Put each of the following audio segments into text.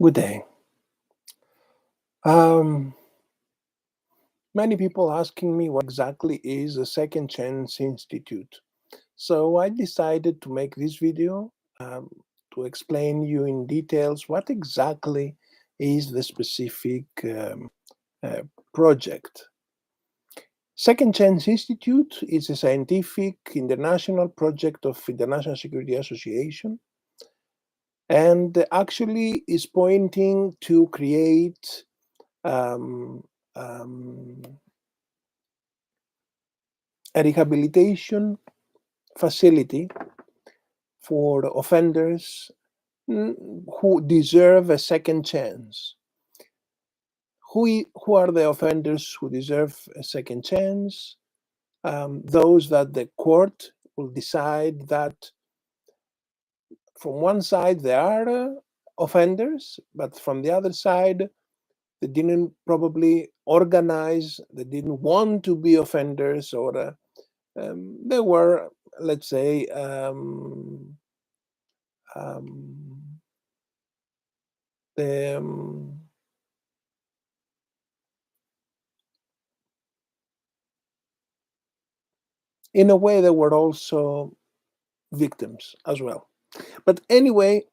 Good day. Um, Many people asking me what exactly is a Second Chance Institute. So I decided to make this video to explain you in details what exactly is the specific uh, project. Second Chance Institute is a scientific international project of International Security Association and actually is pointing to create um, um, a rehabilitation facility for offenders who deserve a second chance. Who are the offenders who deserve a second chance? Those that the court will decide that from one side they are offenders, but from the other side they didn't probably organize, they didn't want to be offenders, or they were, let's say, um, the, in a way, they were also victims as well. But anyway,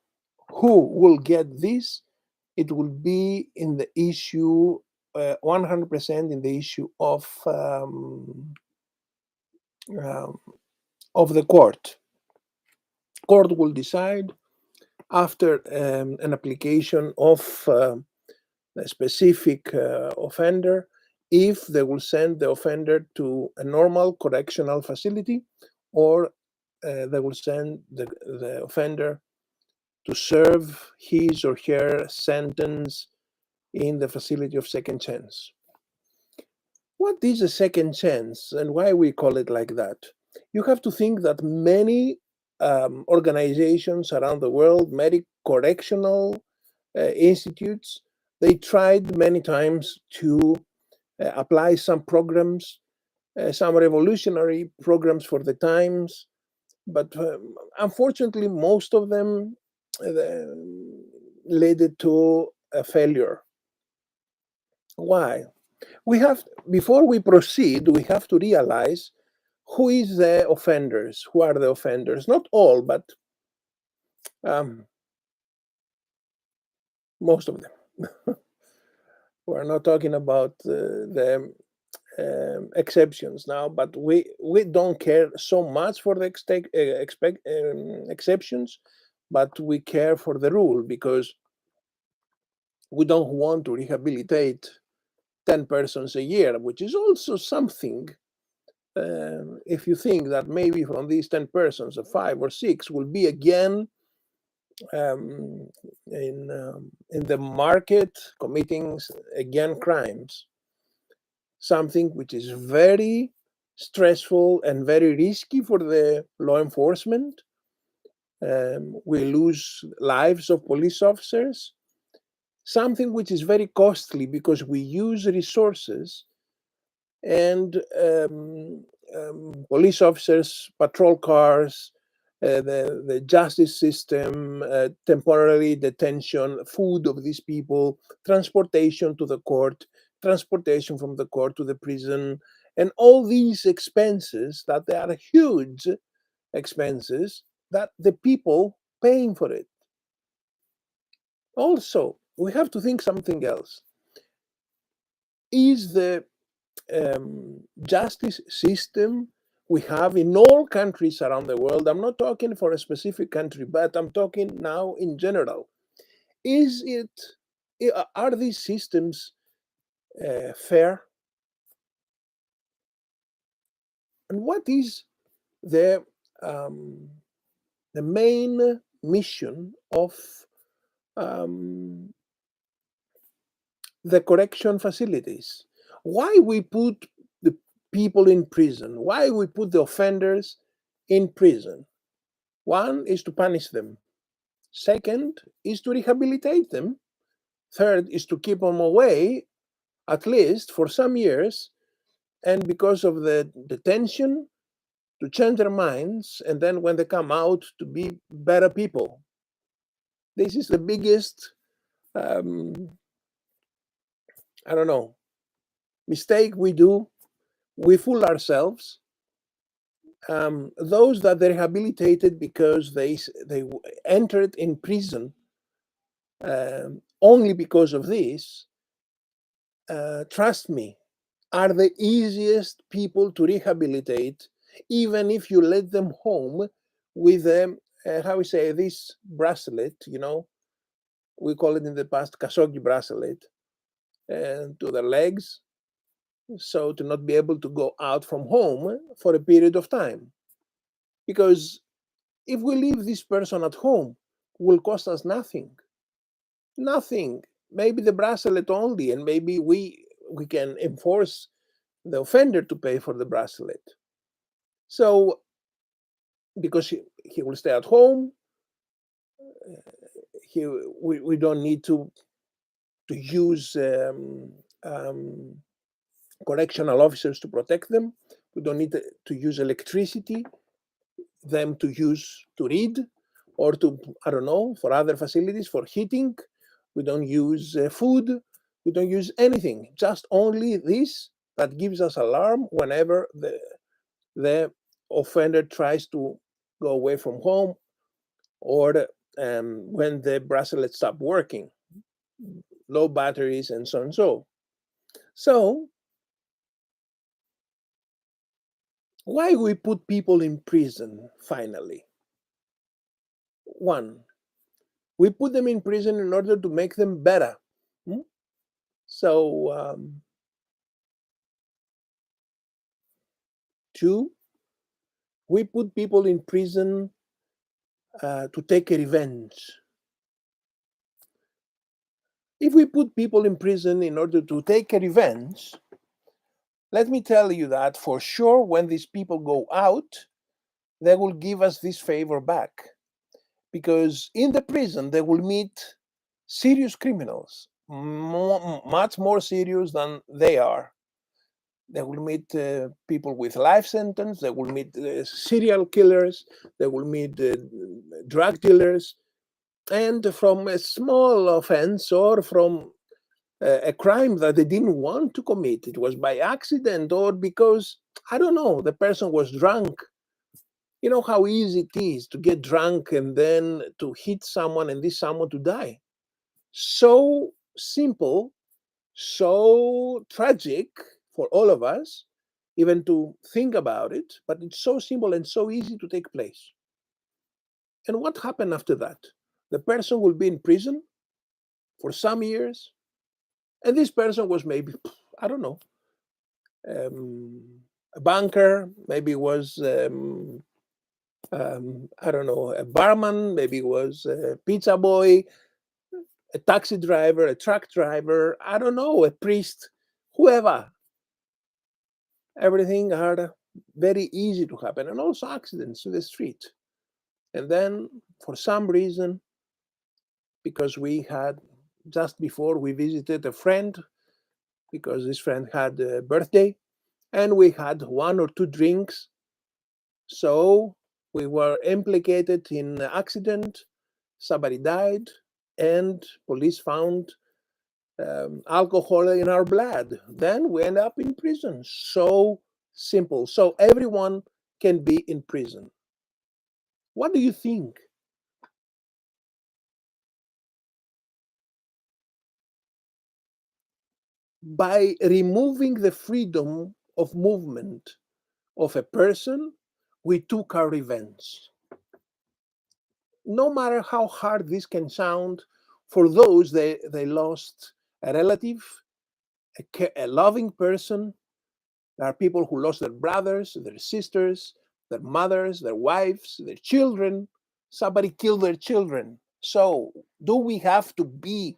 who will get this? It will be in the issue, 100% in the issue um, of the court. Court will decide after an application of a specific offender if they will send the offender to a normal correctional facility or they will send the offender to serve his or her sentence in the facility of second chance. What is a second chance and why we call it like that? You have to think that many organizations around the world, many correctional institutes, they tried many times to apply some programs, some revolutionary programs for the times, but unfortunately, most of them led to a failure. Why? We have, before we proceed, we have to realize who is the offenders, who are the offenders. Not all, but um, most of them. We're not talking about the exceptions now, but we don't care so much for the exceptions, but we care for the rule because we don't want to rehabilitate 10 persons a year, which is also something. If you think that maybe from these 10 persons, 5 or 6 will be again um, in the market committing again crimes, something which is very stressful and very risky for the law enforcement. We lose lives of police officers, something which is very costly because we use resources and police officers, patrol cars, the justice system, temporary detention, food of these people, transportation to the court, transportation from the court to the prison, and all these expenses that they are huge expenses that the people paying for it. Also, we have to think something else. Is the justice system we have in all countries around the world, I'm not talking for a specific country, but I'm talking now in general. Is it, are these systems fair? And what is the um, the main mission of um, the correction facilities? Why we put the people in prison? Why we put the offenders in prison? One is to punish them. Second is to rehabilitate them. Third is to keep them away, at least for some years, and because of the detention, to change their minds, and then when they come out, to be better people. This is the biggest um, I don't know, mistake we do, we fool ourselves. Those that they rehabilitated because they entered in prison only because of this, trust me, are the easiest people to rehabilitate, even if you let them home with how we say this bracelet, we call it in the past kasogi bracelet, to their legs, so to not be able to go out from home for a period of time. Because if we leave this person at home, will cost us nothing. Nothing. Maybe the bracelet only, and maybe we can enforce the offender to pay for the bracelet. So because he will stay at home, we don't need to use correctional officers to protect them. We don't need to use electricity, them to use to read, or to, I don't know, for other facilities, for heating. We don't use food. We don't use anything. Just only this that gives us alarm whenever the offender tries to go away from home, or when the bracelet stops working, low batteries, and so on. So why we put people in prison finally? One, we put them in prison in order to make them better. Hmm? So, two, we put people in prison to take a revenge. If we put people in prison in order to take a revenge, let me tell you that for sure, when these people go out, they will give us this favor back. Because in the prison, they will meet serious criminals, much more serious than they are. They will meet people with life sentence. They will meet serial killers. They will meet drug dealers. And from a small offense, or from a crime that they didn't want to commit, it was by accident, or because, I don't know, the person was drunk. You know how easy it is to get drunk and then to hit someone and this someone to die. So simple, so tragic for all of us, even to think about it, but it's so simple and so easy to take place. And what happened after that? The person will be in prison for some years, and this person was maybe, I don't know, a banker, maybe was, I don't know, a barman, maybe was a pizza boy, a taxi driver, a truck driver, I don't know, a priest, whoever. Everything are very easy to happen, and also accidents to the street. And then, for some reason, because we had, just before we visited a friend, because this friend had a birthday, and we had one or two drinks, so we were implicated in an accident, somebody died, and police found alcohol in our blood. Then we end up in prison. So simple. So everyone can be in prison. What do you think? By removing the freedom of movement of a person, we took our revenge. No matter how hard this can sound for those they lost a relative, a loving person. There are people who lost their brothers, their sisters, their mothers, their wives, their children. Somebody killed their children. So, do we have to be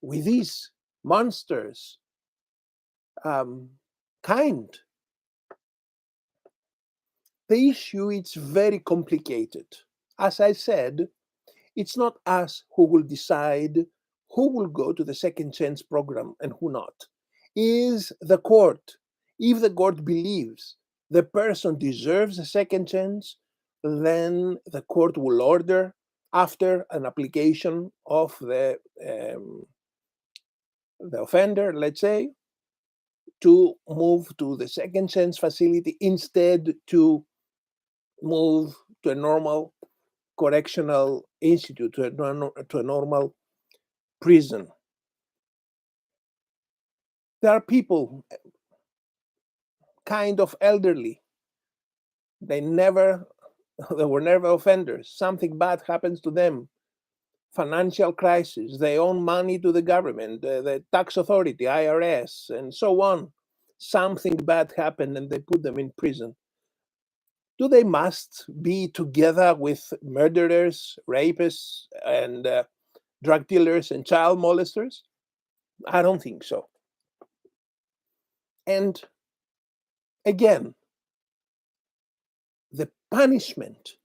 with these monsters um, kind? The issue is very complicated. As I said, it's not us who will decide who will go to the second chance program and who not. Is the court. If the court believes the person deserves a second chance, then the court will order after an application of the offender, let's say, to move to the second chance facility instead to move to a normal correctional institute, to a normal prison. There are people kind of elderly. They never, they were never offenders. Something bad happens to them. Financial crisis. They owe money to the government, the tax authority, IRS, and so on. Something bad happened and they put them in prison. Do they must be together with murderers, rapists, and drug dealers and child molesters? I don't think so. And again, the punishment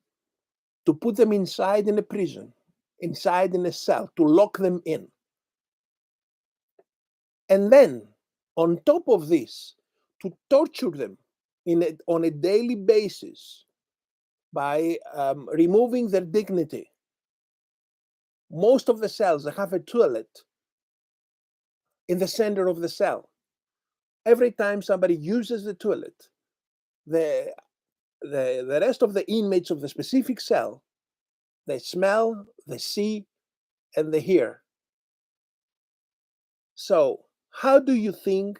to put them inside in a prison, inside in a cell, to lock them in. And then, on top of this, to torture them on a daily basis by removing their dignity. Most of the cells have a toilet in the center of the cell. Every time somebody uses the toilet, the rest of the inmates of the specific cell, they smell, they see, and they hear. So, how do you think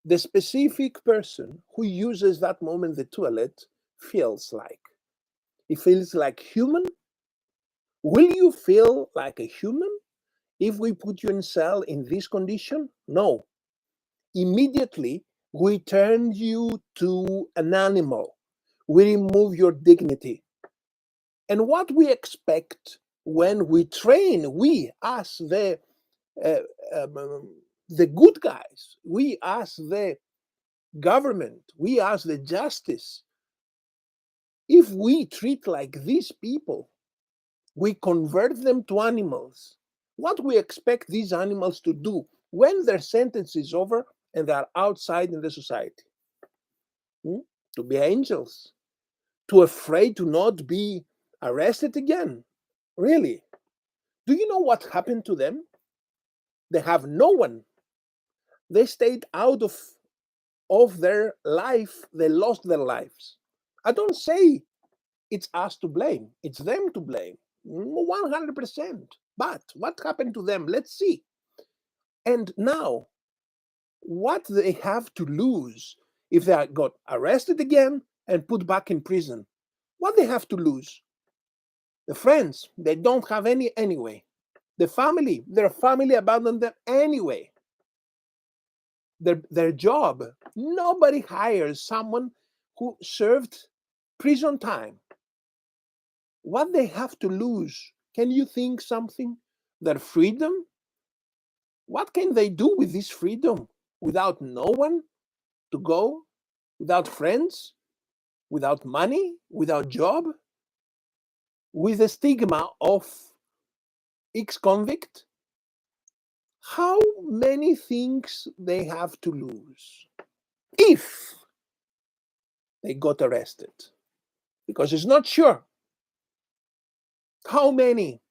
the specific person who uses that moment the toilet feels like? It feels like human? Will you feel like a human if we put you in cell in this condition? No. Immediately, we turn you to an animal. We remove your dignity. And what we expect when we train, we as uh, the good guys, we as the government, we as the justice, if we treat like these people, we convert them to animals. What we expect these animals to do when their sentence is over and they are outside in the society? To be angels, too afraid to not be arrested again. Really? Do you know what happened to them? They have no one. They stayed out of their life. They lost their lives. I don't say it's us to blame. It's them to blame. 100%. But what happened to them? Let's see. And now, what they have to lose if they got arrested again and put back in prison? What they have to lose? The friends, they don't have any anyway. The family, their family abandoned them anyway. Their job, nobody hires someone who served prison time. What they have to lose? Can you think something? Their freedom? What can they do with this freedom without no one to go, without friends, without money, without job, with the stigma of ex-convict? How many things they have to lose if they got arrested? Because it's not sure. How many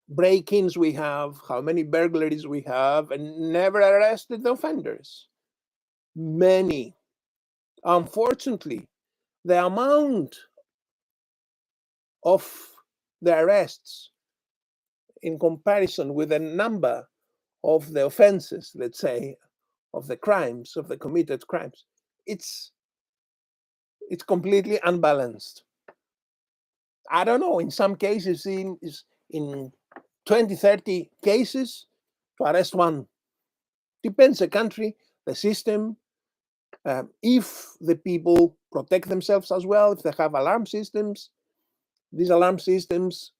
break-ins we have, how many burglaries we have, and never arrested the offenders? Many. Unfortunately, the amount of the arrests in comparison with the number of the offenses, let's say, of the crimes, of the committed crimes, it's completely unbalanced. I don't know, in some cases, in 20, 30 cases to arrest one. Depends the country, the system, if the people protect themselves as well, if they have alarm systems. These alarm systems,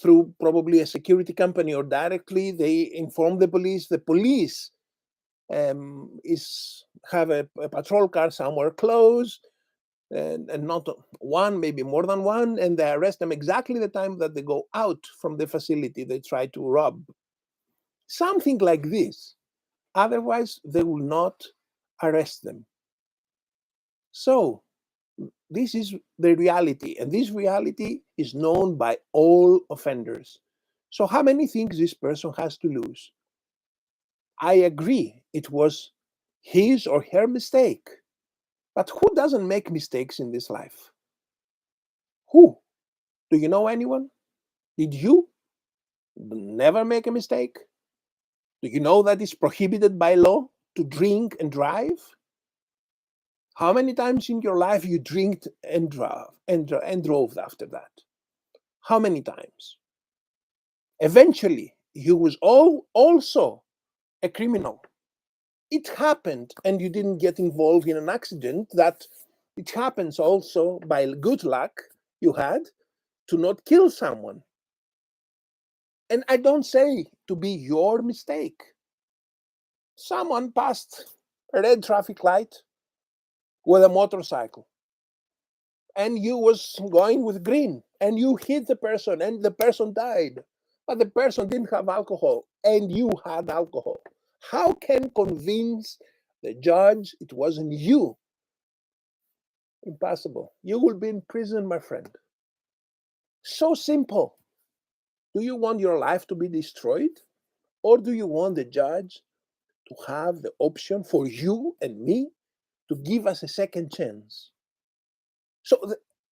through probably a security company or directly, they inform the police. The police have a patrol car somewhere close, and not one, maybe more than one, and they arrest them exactly the time that they go out from the facility they try to rob. Something like this. Otherwise, they will not arrest them. So This is the reality, and this reality is known by all offenders. So, how many things this person has to lose? I agree, it was his or her mistake. But who doesn't make mistakes in this life? Who? Do you know anyone? Did you never make a mistake? Do you know that it's prohibited by law to drink and drive? How many times in your life you drinked and drove after that? How many times? Eventually, you was also a criminal. It happened, and you didn't get involved in an accident. That it happens also by good luck you had to not kill someone. And I don't say to be your mistake. Someone passed a red traffic light with a motorcycle, and you was going with green, and you hit the person, and the person died. But the person didn't have alcohol, and you had alcohol. How can convince the judge it wasn't you? Impossible. You will be in prison, my friend. So simple. Do you want your life to be destroyed? Or do you want the judge to have the option for you and me to give us a second chance? So,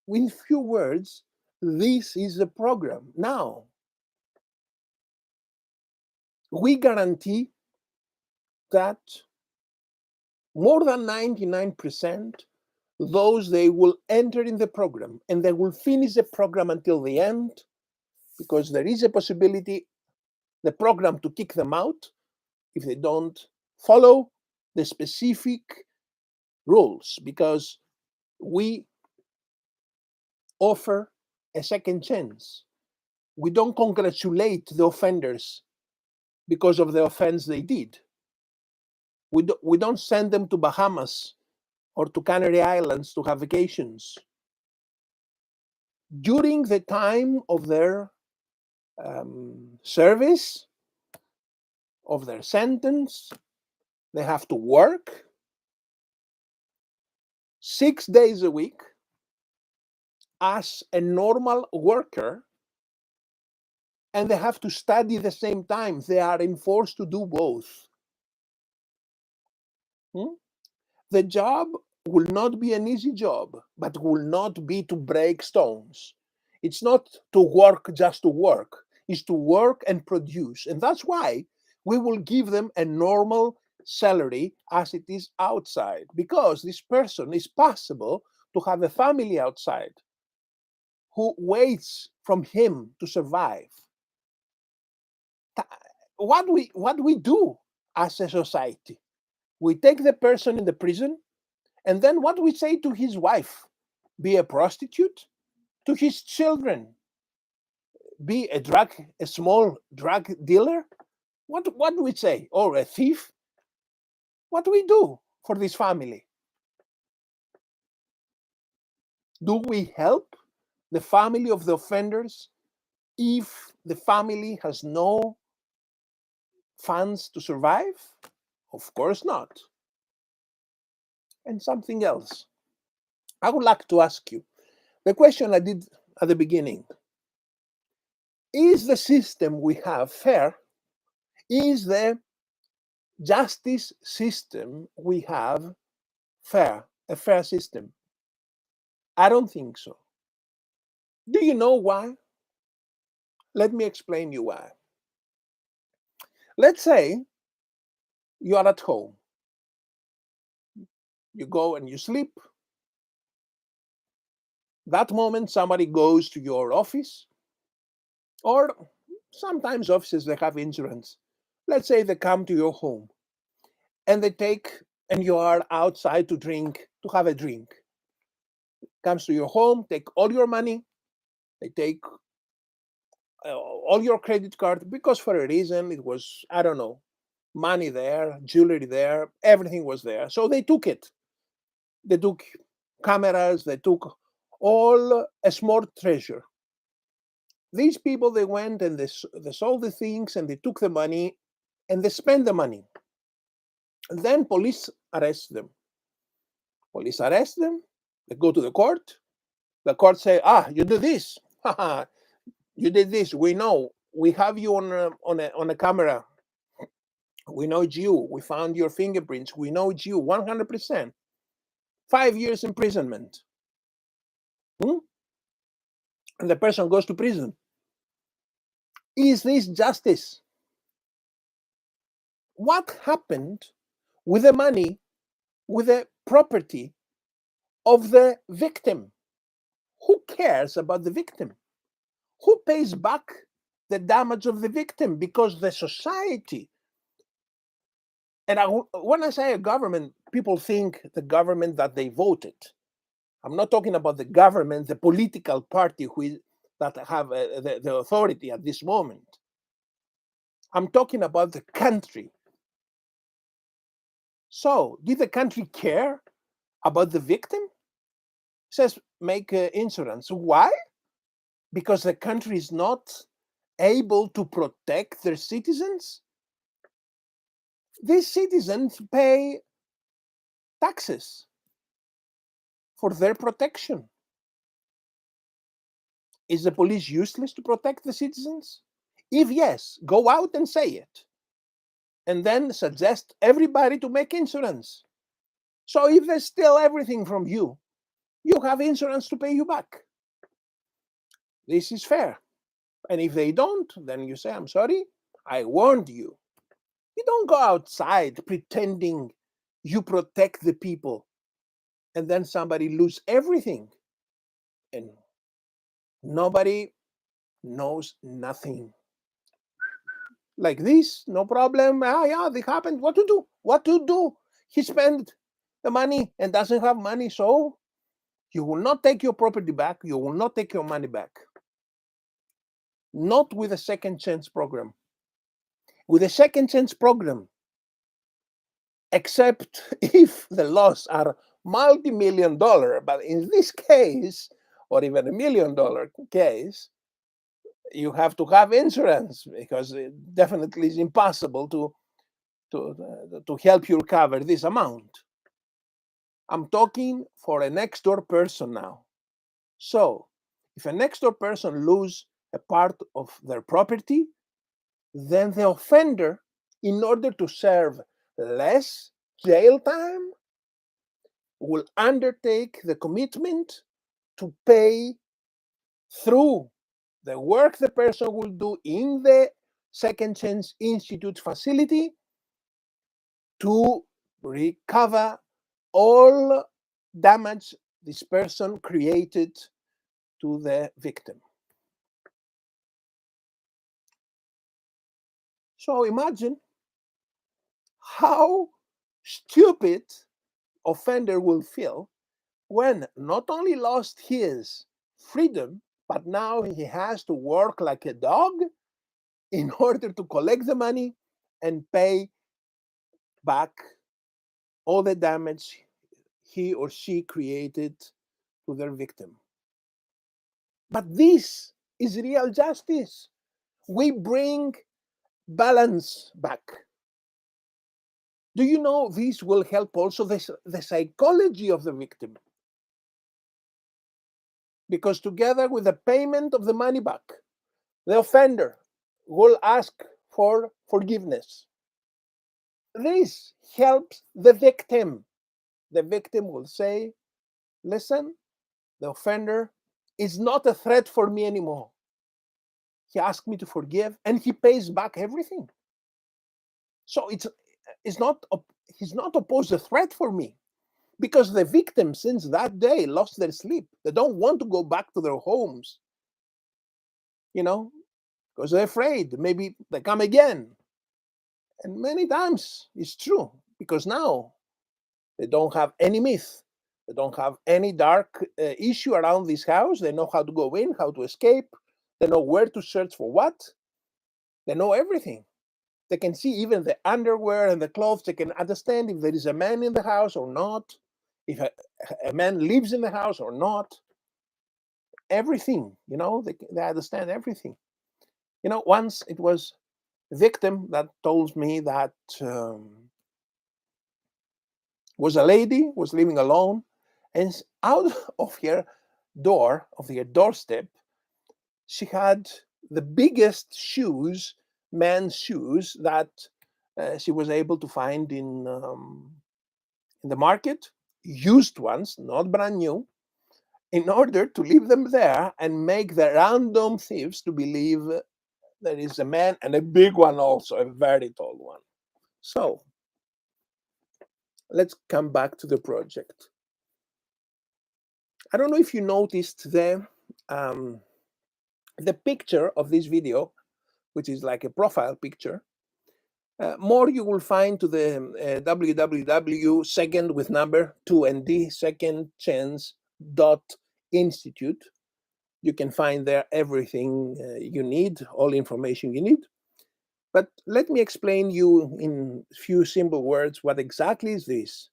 in few words, this is the program. Now, we guarantee that more than 99% those they will enter in the program and they will finish the program until the end, because there is a possibility the program to kick them out if they don't follow the specific rules, because we offer a second chance. We don't congratulate the offenders because of the offense they did. We don't send them to Bahamas or to Canary Islands to have vacations. During the time of their service, of their sentence, they have to work 6 days a week as a normal worker, and they have to study at the same time. They are enforced to do both. The job will not be an easy job, but will not be to break stones. It's not to work just to work. It's to work and produce. And that's why we will give them a normal salary as it is outside, because this person is possible to have a family outside who waits from him to survive. What we do as a society, we take the person in the prison, and then what we say to his wife, be a prostitute, to his children, be a small drug dealer. What do we say? Or a thief? What do we do for this family? Do we help the family of the offenders if the family has no funds to survive? Of course not. And something else. I would like to ask you the question I did at the beginning. Is the system we have fair? Is the justice system we have fair? A fair system? I don't think so. Do you know why? Let me explain you why. Let's say you are at home. You go and you sleep. That moment, somebody goes to your office, or sometimes offices they have insurance. Let's say they come to your home and they take, and you are outside to drink, to have a drink. Comes to your home, take all your money, they take all your credit card, because for a reason it was, I don't know, money there, jewelry there, everything was there. So they took it. They took cameras, they took all a small treasure. These people, they went and they sold the things and they took the money and they spent the money. And then police arrest them. Police arrest them. They go to the court. The court say, you do this. You did this. We know. We have you on a camera. We know it's you. We found your fingerprints. We know it's you 100%. 5 years imprisonment. Hmm? And the person goes to prison. Is this justice? What happened with the money, with the property of the victim? Who cares about the victim? Who pays back the damage of the victim? Because the society, and when I say a government, people think the government that they voted. I'm not talking about the government, the political party that have the authority at this moment. I'm talking about the country. So, did the country care about the victim? It says make insurance. Why? Because the country is not able to protect their citizens. These citizens pay taxes for their protection. Is the police useless to protect the citizens? If yes, go out and say it. And then suggest everybody to make insurance. So if they steal everything from you, you have insurance to pay you back. This is fair. And if they don't, then you say, I'm sorry, I warned you. You don't go outside pretending you protect the people and then somebody lose everything. And nobody knows nothing. Like this, no problem. Yeah, they happened. What to do? What to do? He spent the money and doesn't have money, so you will not take your property back. You will not take your money back. Not with a second chance program. With a second chance program, except if the loss are multi-million-dollar, but in this case, or even $1 million case, you have to have insurance because it definitely is impossible to help you recover this amount. I'm talking for a next door person now. So if a next door person lose a part of their property, then the offender, in order to serve less jail time, will undertake the commitment to pay through the work the person will do in the Second Chance Institute facility to recover all damage this person created to the victim. So imagine how stupid offender will feel when not only lost his freedom, but now he has to work like a dog in order to collect the money and pay back all the damage he or she created to their victim. But this is real justice. We bring balance back. Do you know this will help also the psychology of the victim? Because together with the payment of the money back, the offender will ask for forgiveness. This helps the victim. The victim will say, listen, the offender is not a threat for me anymore. He asked me to forgive and he pays back everything. So he's not opposed a threat for me, because the victims since that day lost their sleep. They don't want to go back to their homes, because they're afraid maybe they come again. And many times it's true, because now they don't have any myth. They don't have any dark issue around this house. They know how to go in, how to escape. They know where to search for what. They know everything. They can see even the underwear and the clothes. They can understand if there is a man in the house or not, if a man lives in the house or not. Everything, they understand everything. Once it was a victim that told me that was a lady, was living alone, And out of her door, of her doorstep, she had the biggest shoes, men's shoes, that she was able to find in the market, used ones, not brand new, in order to leave them there and make the random thieves to believe there is a man, and a big one also, a very tall one. So let's come back to the project. I don't know if you noticed the picture of this video, which is like a profile picture. More you will find to the www second with number 2nd second chance dot institute. You can find there everything you need, all information you need. But let me explain you in few simple words what exactly is this.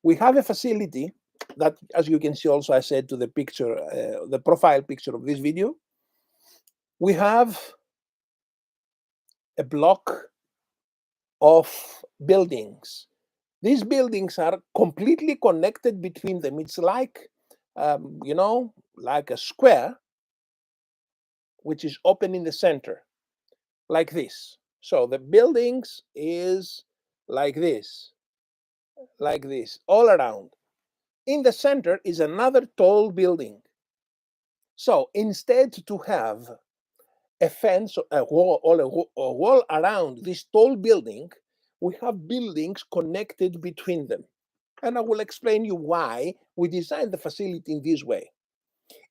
We have a facility that, as you can see also, I said to the picture, the profile picture of this video, we have a block of buildings. These buildings are completely connected between them. It's like, like a square, which is open in the center, like this. So the buildings is like this, all around. In the center is another tall building. So instead to have a fence, a wall around this tall building, we have buildings connected between them. And I will explain you why we designed the facility in this way.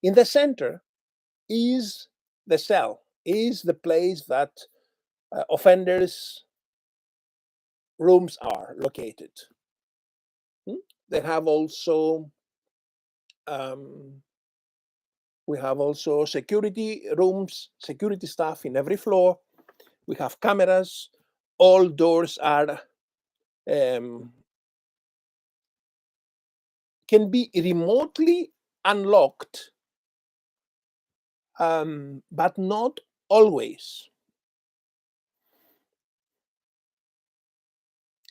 In the center is the cell, is the place that offenders' rooms are located. They have also we have also security rooms, security staff in every floor. We have cameras. All doors are can be remotely unlocked, but not always.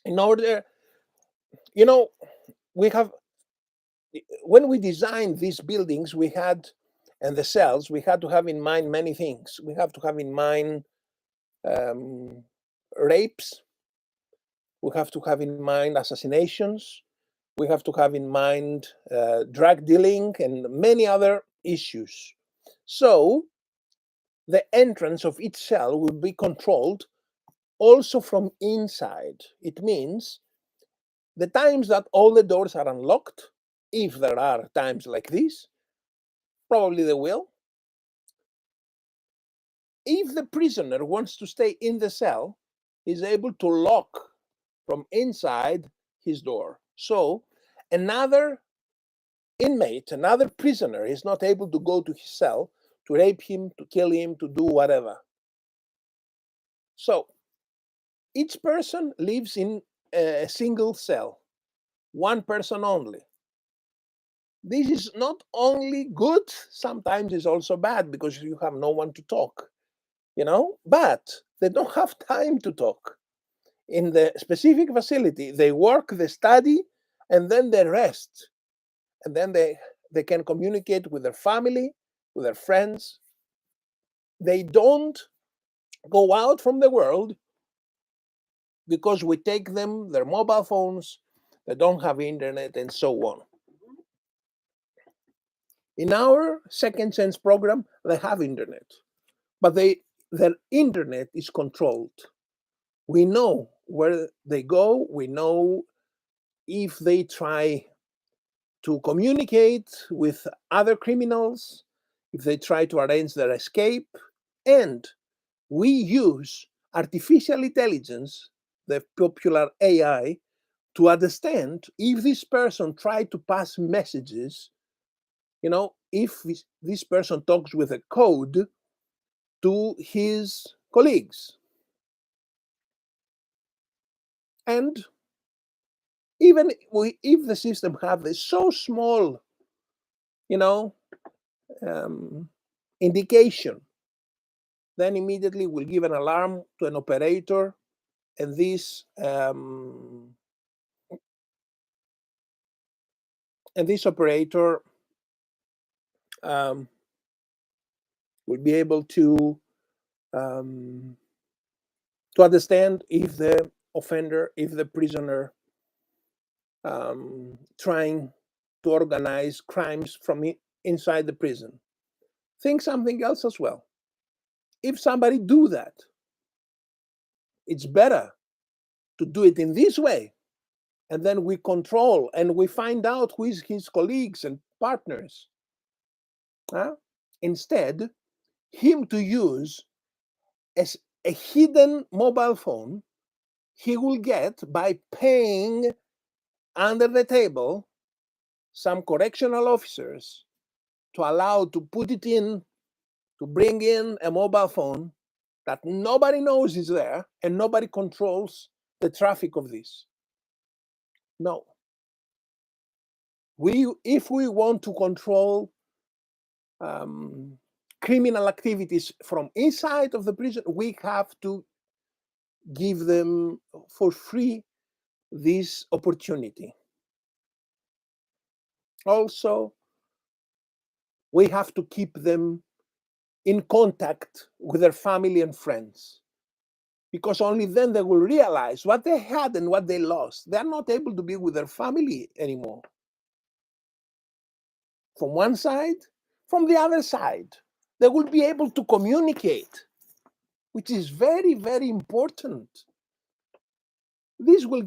In order, we have, when we designed these buildings, we had, and the cells, we had to have in mind many things. We have to have in mind rapes. We have to have in mind assassinations. We have to have in mind drug dealing and many other issues. So the entrance of each cell will be controlled also from inside. It means the times that all the doors are unlocked, if there are times like this, probably they will. If the prisoner wants to stay in the cell, he's able to lock from inside his door. So another inmate, another prisoner is not able to go to his cell to rape him, to kill him, to do whatever. So each person lives in a single cell, one person only. This is not only good, sometimes it's also bad because you have no one to talk, but they don't have time to talk. In the specific facility, they work, they study, and then they rest. And then they can communicate with their family, with their friends. They don't go out from the world because we take them their mobile phones, they don't have internet, and so on. In our second sense program, they have internet, but their internet is controlled. We know where they go, we know if they try to communicate with other criminals, if they try to arrange their escape, and we use artificial intelligence, the popular AI, to understand if this person tried to pass messages, if this person talks with a code to his colleagues. And even if the system have this so small, indication, then immediately will give an alarm to an operator, and And this operator will be able to understand if the offender, if the prisoner trying to organize crimes from inside the prison. Think something else as well. If somebody do that, it's better to do it in this way, and then we control and we find out who is his colleagues and partners. Instead, him to use as a hidden mobile phone he will get by paying under the table some correctional officers to allow to put it in, to bring in a mobile phone that nobody knows is there and nobody controls the traffic of this. No. If we want to control criminal activities from inside of the prison, we have to give them for free this opportunity. Also, we have to keep them in contact with their family and friends, because only then they will realize what they had and what they lost. They are not able to be with their family anymore. From one side, from the other side, they will be able to communicate, which is very, very important. This will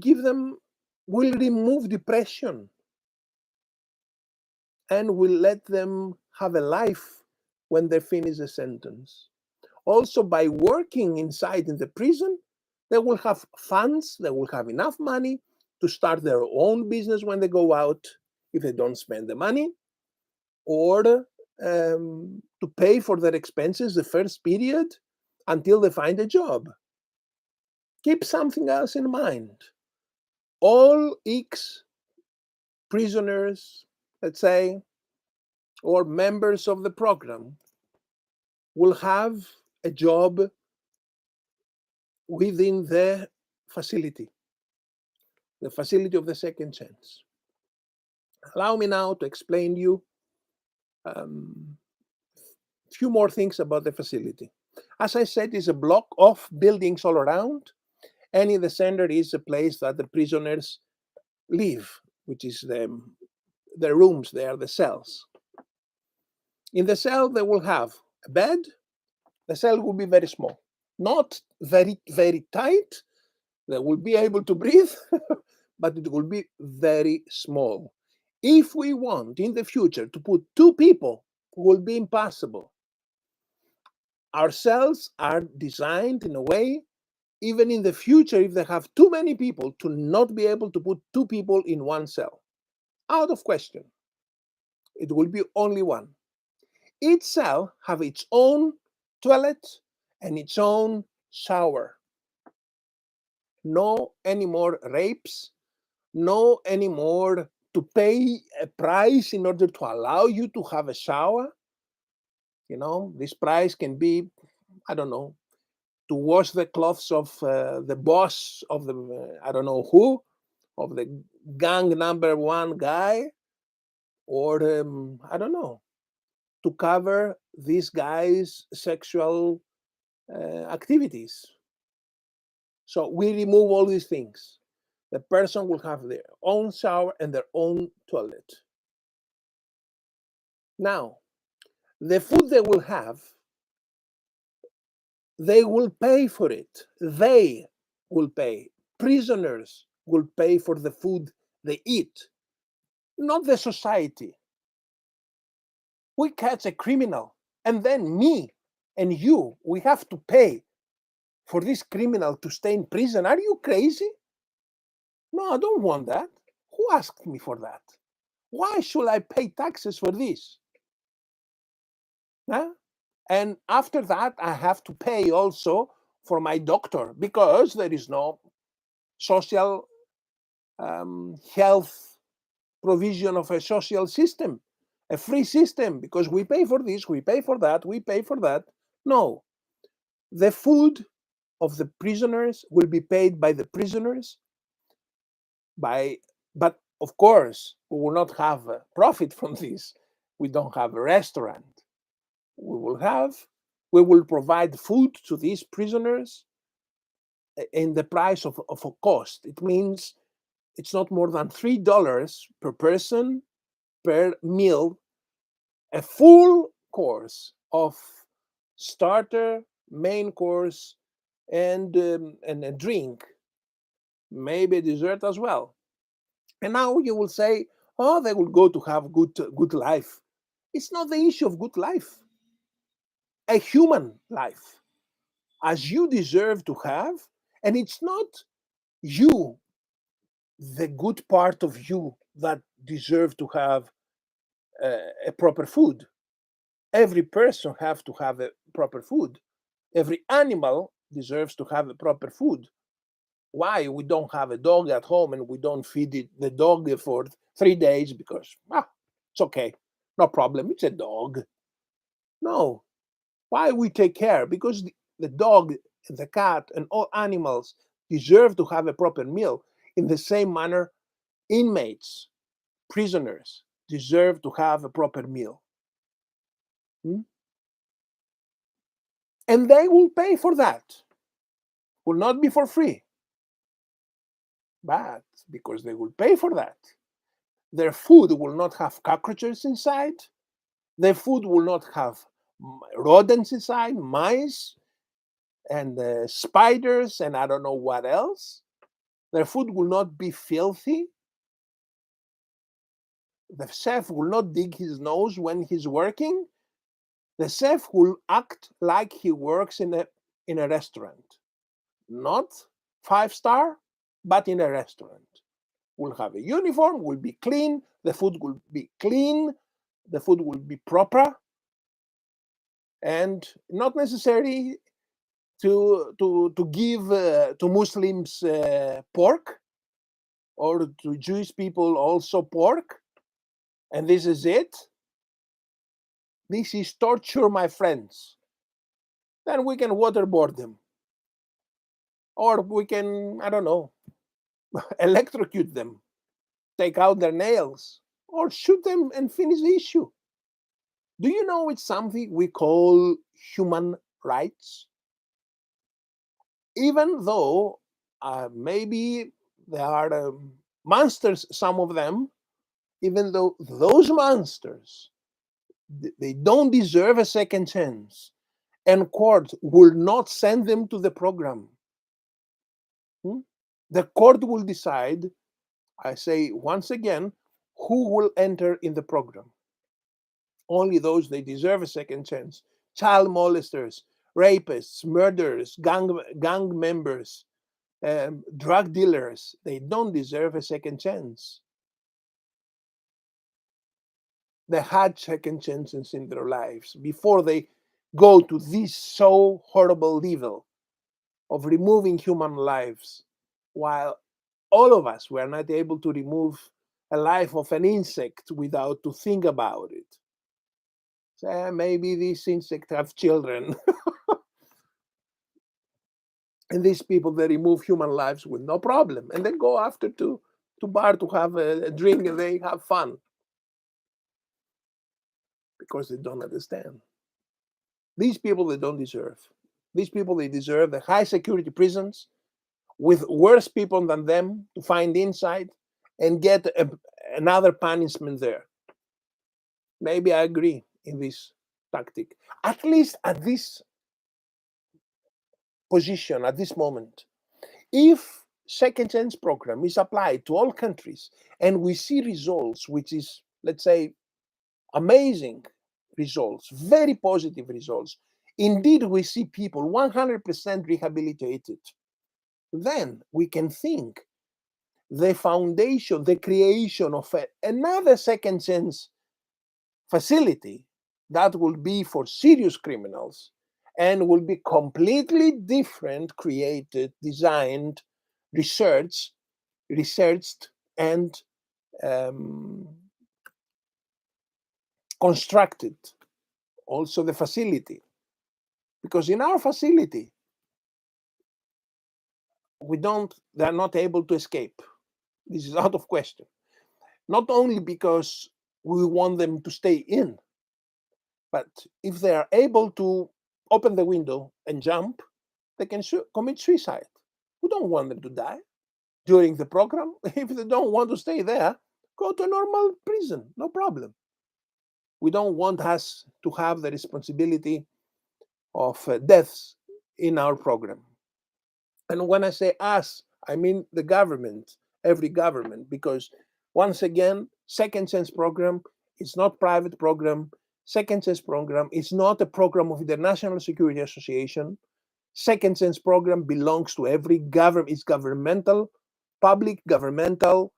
remove depression and will let them have a life when they finish the sentence. Also, by working inside in the prison, they will have funds, they will have enough money to start their own business when they go out, if they don't spend the money, or to pay for their expenses the first period until they find a job. Keep something else in mind. All ex-prisoners, let's say, or members of the program will have a job within the facility of the second chance. Allow me now to explain you a few more things about the facility. As I said, it's a block of buildings all around, and in the center is a place that the prisoners live, which is the rooms there, the cells. In the cell, they will have a bed. The cell will be very small, not very, very tight. They will be able to breathe, but it will be very small. If we want in the future to put 2 people, it will be impossible. Our cells are designed in a way, even in the future, if they have too many people, to not be able to put 2 people in one cell. Out of question. It will be only one. Each cell have its own toilet and its own shower. No anymore rapes, no anymore to pay a price in order to allow you to have a shower. This price can be, I don't know, to wash the clothes of the boss of the, I don't know who, of the gang number 1 guy, or I don't know, to cover this guy's sexual activities. So we remove all these things. The person will have their own shower and their own toilet. Now, the food they will have, they will pay for it. They will pay. Prisoners will pay for the food they eat, not the society. We catch a criminal, and then me and you, we have to pay for this criminal to stay in prison. Are you crazy? No, I don't want that. Who asked me for that? Why should I pay taxes for this? Huh? And after that, I have to pay also for my doctor, because there is no social health provision of a social system, a free system, because we pay for this, we pay for that, we pay for that. No. The food of the prisoners will be paid by the prisoners, but Of course, we will not have a profit from this. We don't have a restaurant. We will have, we will provide food to these prisoners in the price of a cost. It means it's not more than $3 per person per meal, a full course of starter, main course, and a drink, maybe a dessert as well. And now you will say, oh, they will go to have good life. It's not the issue of good life, a human life, as you deserve to have. And it's not you, the good part of you, that deserve to have a proper food. Every person have to have a proper food. Every animal deserves to have a proper food. Why we don't have a dog at home and we don't feed the dog for 3 days because it's okay, no problem, it's a dog? No. Why we take care? Because the dog, the cat, and all animals deserve to have a proper meal. In the same manner, inmates, prisoners deserve to have a proper meal. Hmm? And they will pay for that. Will not be for free, but because they will pay for that. Their food will not have cockroaches inside. Their food will not have rodents inside, mice, and spiders, and I don't know what else. Their food will not be filthy. The chef will not dig his nose when he's working. The chef will act like he works in a restaurant, not 5-star, but in a restaurant. Will have a uniform, will be clean, the food will be clean, the food will be proper, and not necessary to give to Muslims pork, or to Jewish people also pork, and this is it. This is torture, my friends. Then we can waterboard them, or we can, I don't know, electrocute them, take out their nails, or shoot them and finish the issue. Do you know it's something we call human rights? Even though maybe they are monsters, some of them, even though those monsters, they don't deserve a second chance, and court will not send them to the program. The court will decide, I say once again, who will enter in the program. Only those they deserve a second chance. Child molesters, rapists, murderers, gang members, drug dealers, they don't deserve a second chance. They had second chances in their lives before they go to this so horrible level of removing human lives, while all of us were not able to remove a life of an insect without to think about it. So, maybe these insects have children. And these people, they remove human lives with no problem, and then go after to bar to have a drink, and they have fun because they don't understand. These people, they don't deserve. These people, they deserve the high security prisons with worse people than them to find inside and get another punishment there. Maybe I agree in this tactic, at least at this position, at this moment. If second chance program is applied to all countries and we see results, which is, let's say, amazing results, very positive results, indeed we see people 100% rehabilitated, then we can think the foundation, the creation of another second chance facility that will be for serious criminals and will be completely different, created, designed, researched, and um, constructed. Also the facility, because in our facility they're not able to escape. This is out of question. not only because we want them to stay in, but if they are able to open the window and jump, they can commit suicide. We don't want them to die during the program. If they don't want to stay there, go to a normal prison, no problem. We don't want us to have the responsibility of deaths in our program. And when I say us, I mean the government, every government, because once again, Second Chance program is not private program. Second Chance program is not a program of International Security Association. Second Chance program belongs to every government. It's governmental, public governmental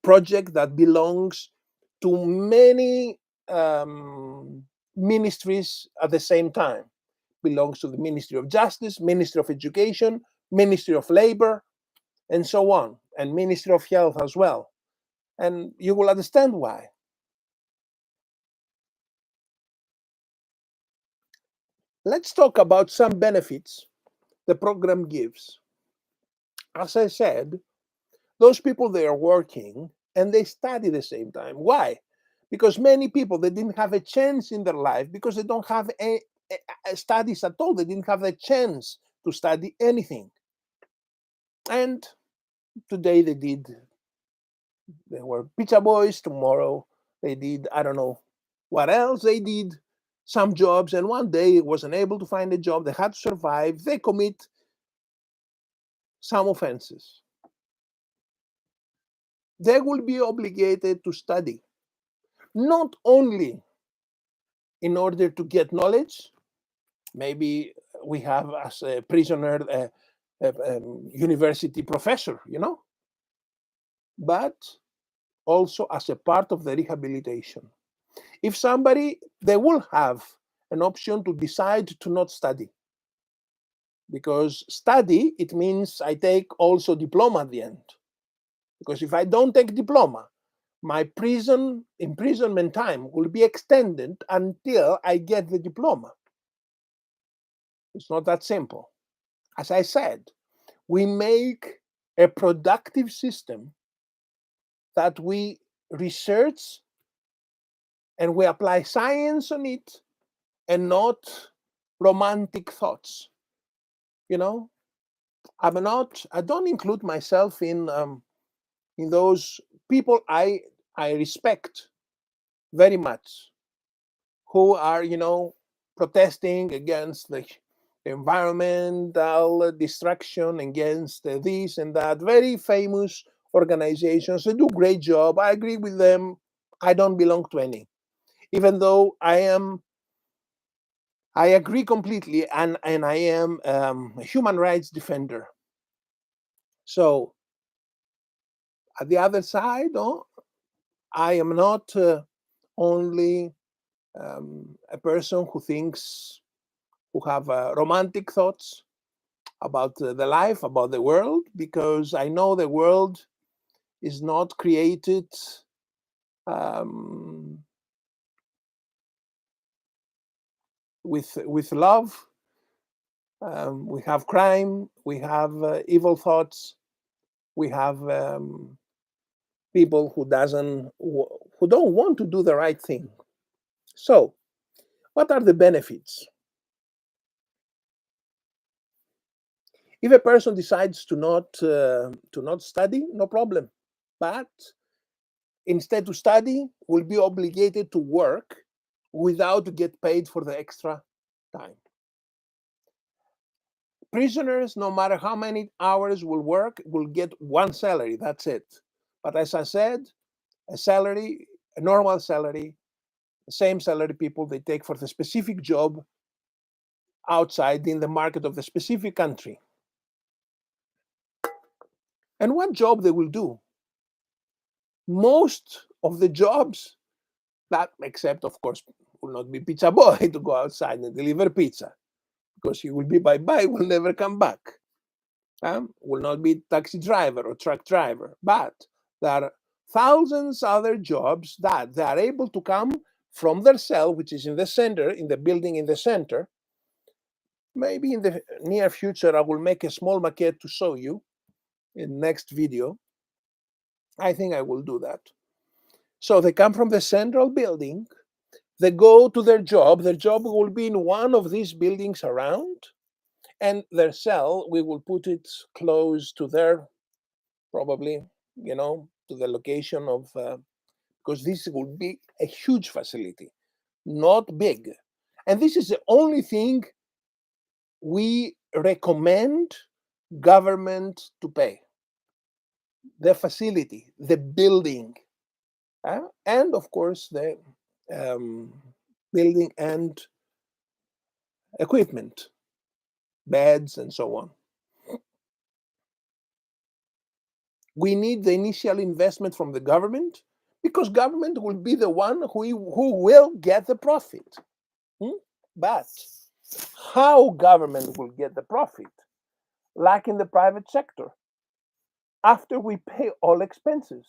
project that belongs to many ministries at the same time. Belongs to the Ministry of Justice, Ministry of Education, Ministry of Labor, and so on, and Ministry of Health as well. And you will understand why. Let's talk about some benefits the program gives. As I said, those people, they are working and they study at the same time. Why? Because many people, they didn't have a chance in their life because they don't have studies at all. They didn't have a chance to study anything. And today they were pizza boys. Tomorrow they did, I don't know what else they did, some jobs. And one day wasn't able to find a job. They had to survive. They commit some offenses. They will be obligated to study, not only in order to get knowledge. Maybe we have as a prisoner a university professor, but also as a part of the rehabilitation. If somebody, they will have an option to decide to not study, because study, it means I take also diploma at the end. Because if I don't take diploma, my imprisonment time will be extended until I get the diploma. It's not that simple. As I said, we make a productive system that we research and we apply science on it and not romantic thoughts. I don't include myself in those people I respect very much, who are protesting against the environmental destruction, against this and that. Very famous organizations. They do great job. I agree with them. I don't belong to any, even though I agree completely, and I am a human rights defender. So at the other side, I am not only a person who have romantic thoughts about the life, about the world, because I know the world is not created um, with love. We have crime, we have evil thoughts, we have people who don't want to do the right thing. So, what are the benefits? If a person decides to not study, no problem, but instead to study, will be obligated to work without to get paid for the extra time. Prisoners, no matter how many hours will work, will get one salary. That's it. But as I said, a normal salary, the same salary people they take for the specific job outside in the market of the specific country. And what job they will do? Most of the jobs, that except of course, will not be pizza boy to go outside and deliver pizza, because he will be bye-bye, will never come back. Will not be taxi driver or truck driver. But there are thousands other jobs that they are able to come from their cell, which is in the center, in the building in the center. Maybe in the near future, I will make a small maquette to show you in next video. I think I will do that. So they come from the central building, they go to their job will be in one of these buildings around, and their cell, we will put it close to their, probably, to the location of, because this will be a huge facility, not big. And this is the only thing we recommend government to pay: the facility, the building, and of course the um, building and equipment, beds, and so on. We need the initial investment from the government, because government will be the one who will get the profit. Hmm? But how government will get the profit, like in the private sector, after we pay all expenses?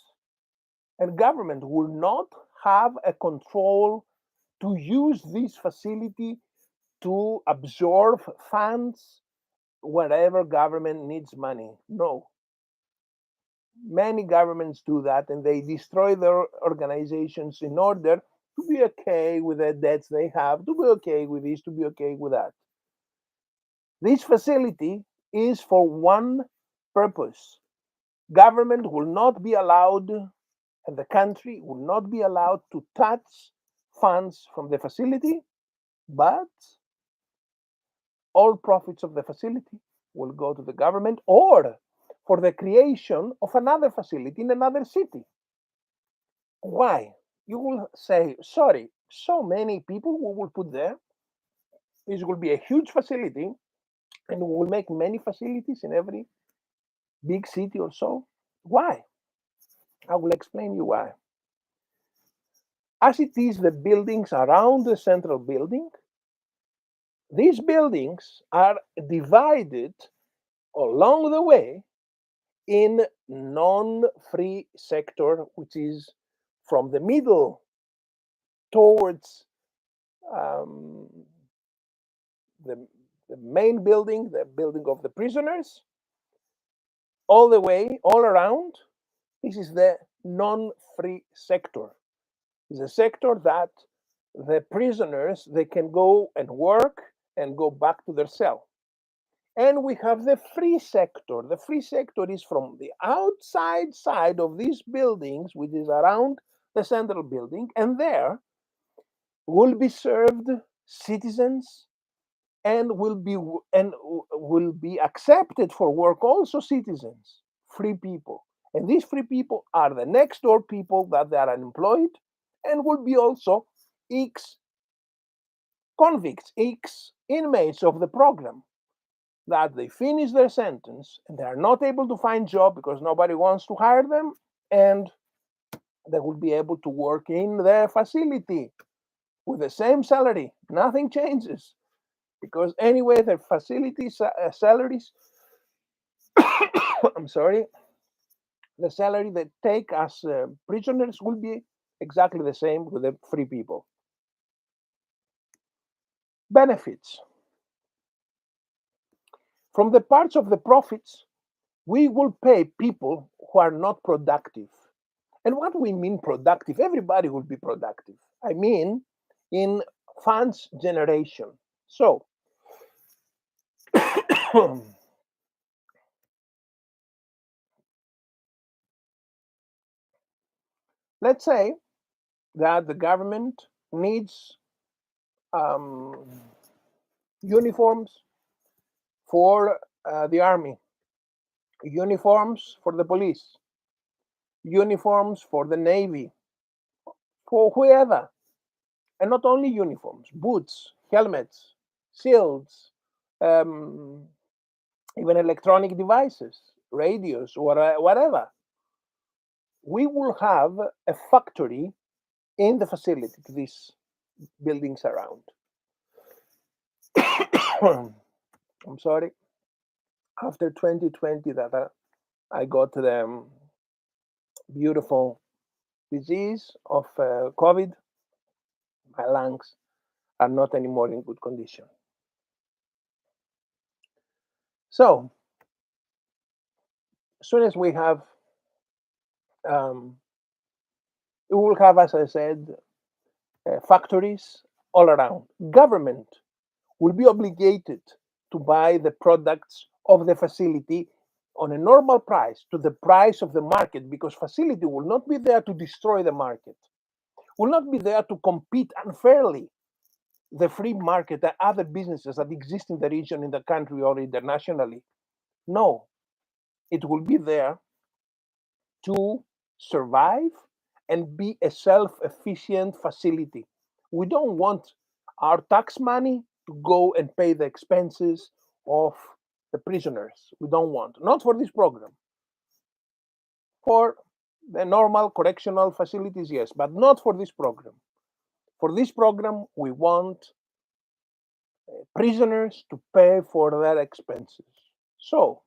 And government will not have a control to use this facility to absorb funds wherever government needs money. No. Many governments do that, and they destroy their organizations in order to be okay with the debts they have, to be okay with this, to be okay with that. This facility is for one purpose. Government will not be allowed, and the country will not be allowed to touch funds from the facility, but all profits of the facility will go to the government, or for the creation of another facility in another city. Why? You will say, sorry, so many people we will put there. This will be a huge facility, and we will make many facilities in every big city or so. Why? I will explain you why. As it is, the buildings around the central building, these buildings are divided along the way in non-free sector, which is from the middle towards um, the, the main building, the building of the prisoners, all the way, all around. This is the non-free sector. It's a sector that the prisoners, they can go and work and go back to their cell. And we have the free sector. The free sector is from the outside side of these buildings, which is around the central building, and there will be served citizens, and will be accepted for work also citizens, free people. And these free people are the next door people that they are unemployed, and will be also ex convicts, ex inmates of the program, that they finish their sentence and they are not able to find job because nobody wants to hire them, and they will be able to work in their facility with the same salary. Nothing changes, because anyway their facility salaries I'm sorry, the salary they take as prisoners will be exactly the same with the free people. Benefits: from the parts of the profits, we will pay people who are not productive. And what we mean productive, everybody will be productive. I mean, in funds generation. So, let's say that the government needs um, uniforms for the army, uniforms for the police, uniforms for the navy, for whoever. And not only uniforms, boots, helmets, shields, um, even electronic devices, radios, whatever. We will have a factory in the facility, these buildings around. I'm sorry. After 2020, that I got the beautiful disease of COVID, my lungs are not anymore in good condition. So, as soon as we have um, We will have, as I said, factories all around. Government will be obligated to buy the products of the facility on a normal price to the price of the market, because facility will not be there to destroy the market, will not be there to compete unfairly the free market and other businesses that exist in the region, in the country, or internationally. No, it will be there to survive and be a self-efficient facility. We don't want our tax money to go and pay the expenses of the prisoners. We don't want, not for this program. For the normal correctional facilities, yes, but not for this program. For this program, we want prisoners to pay for their expenses. So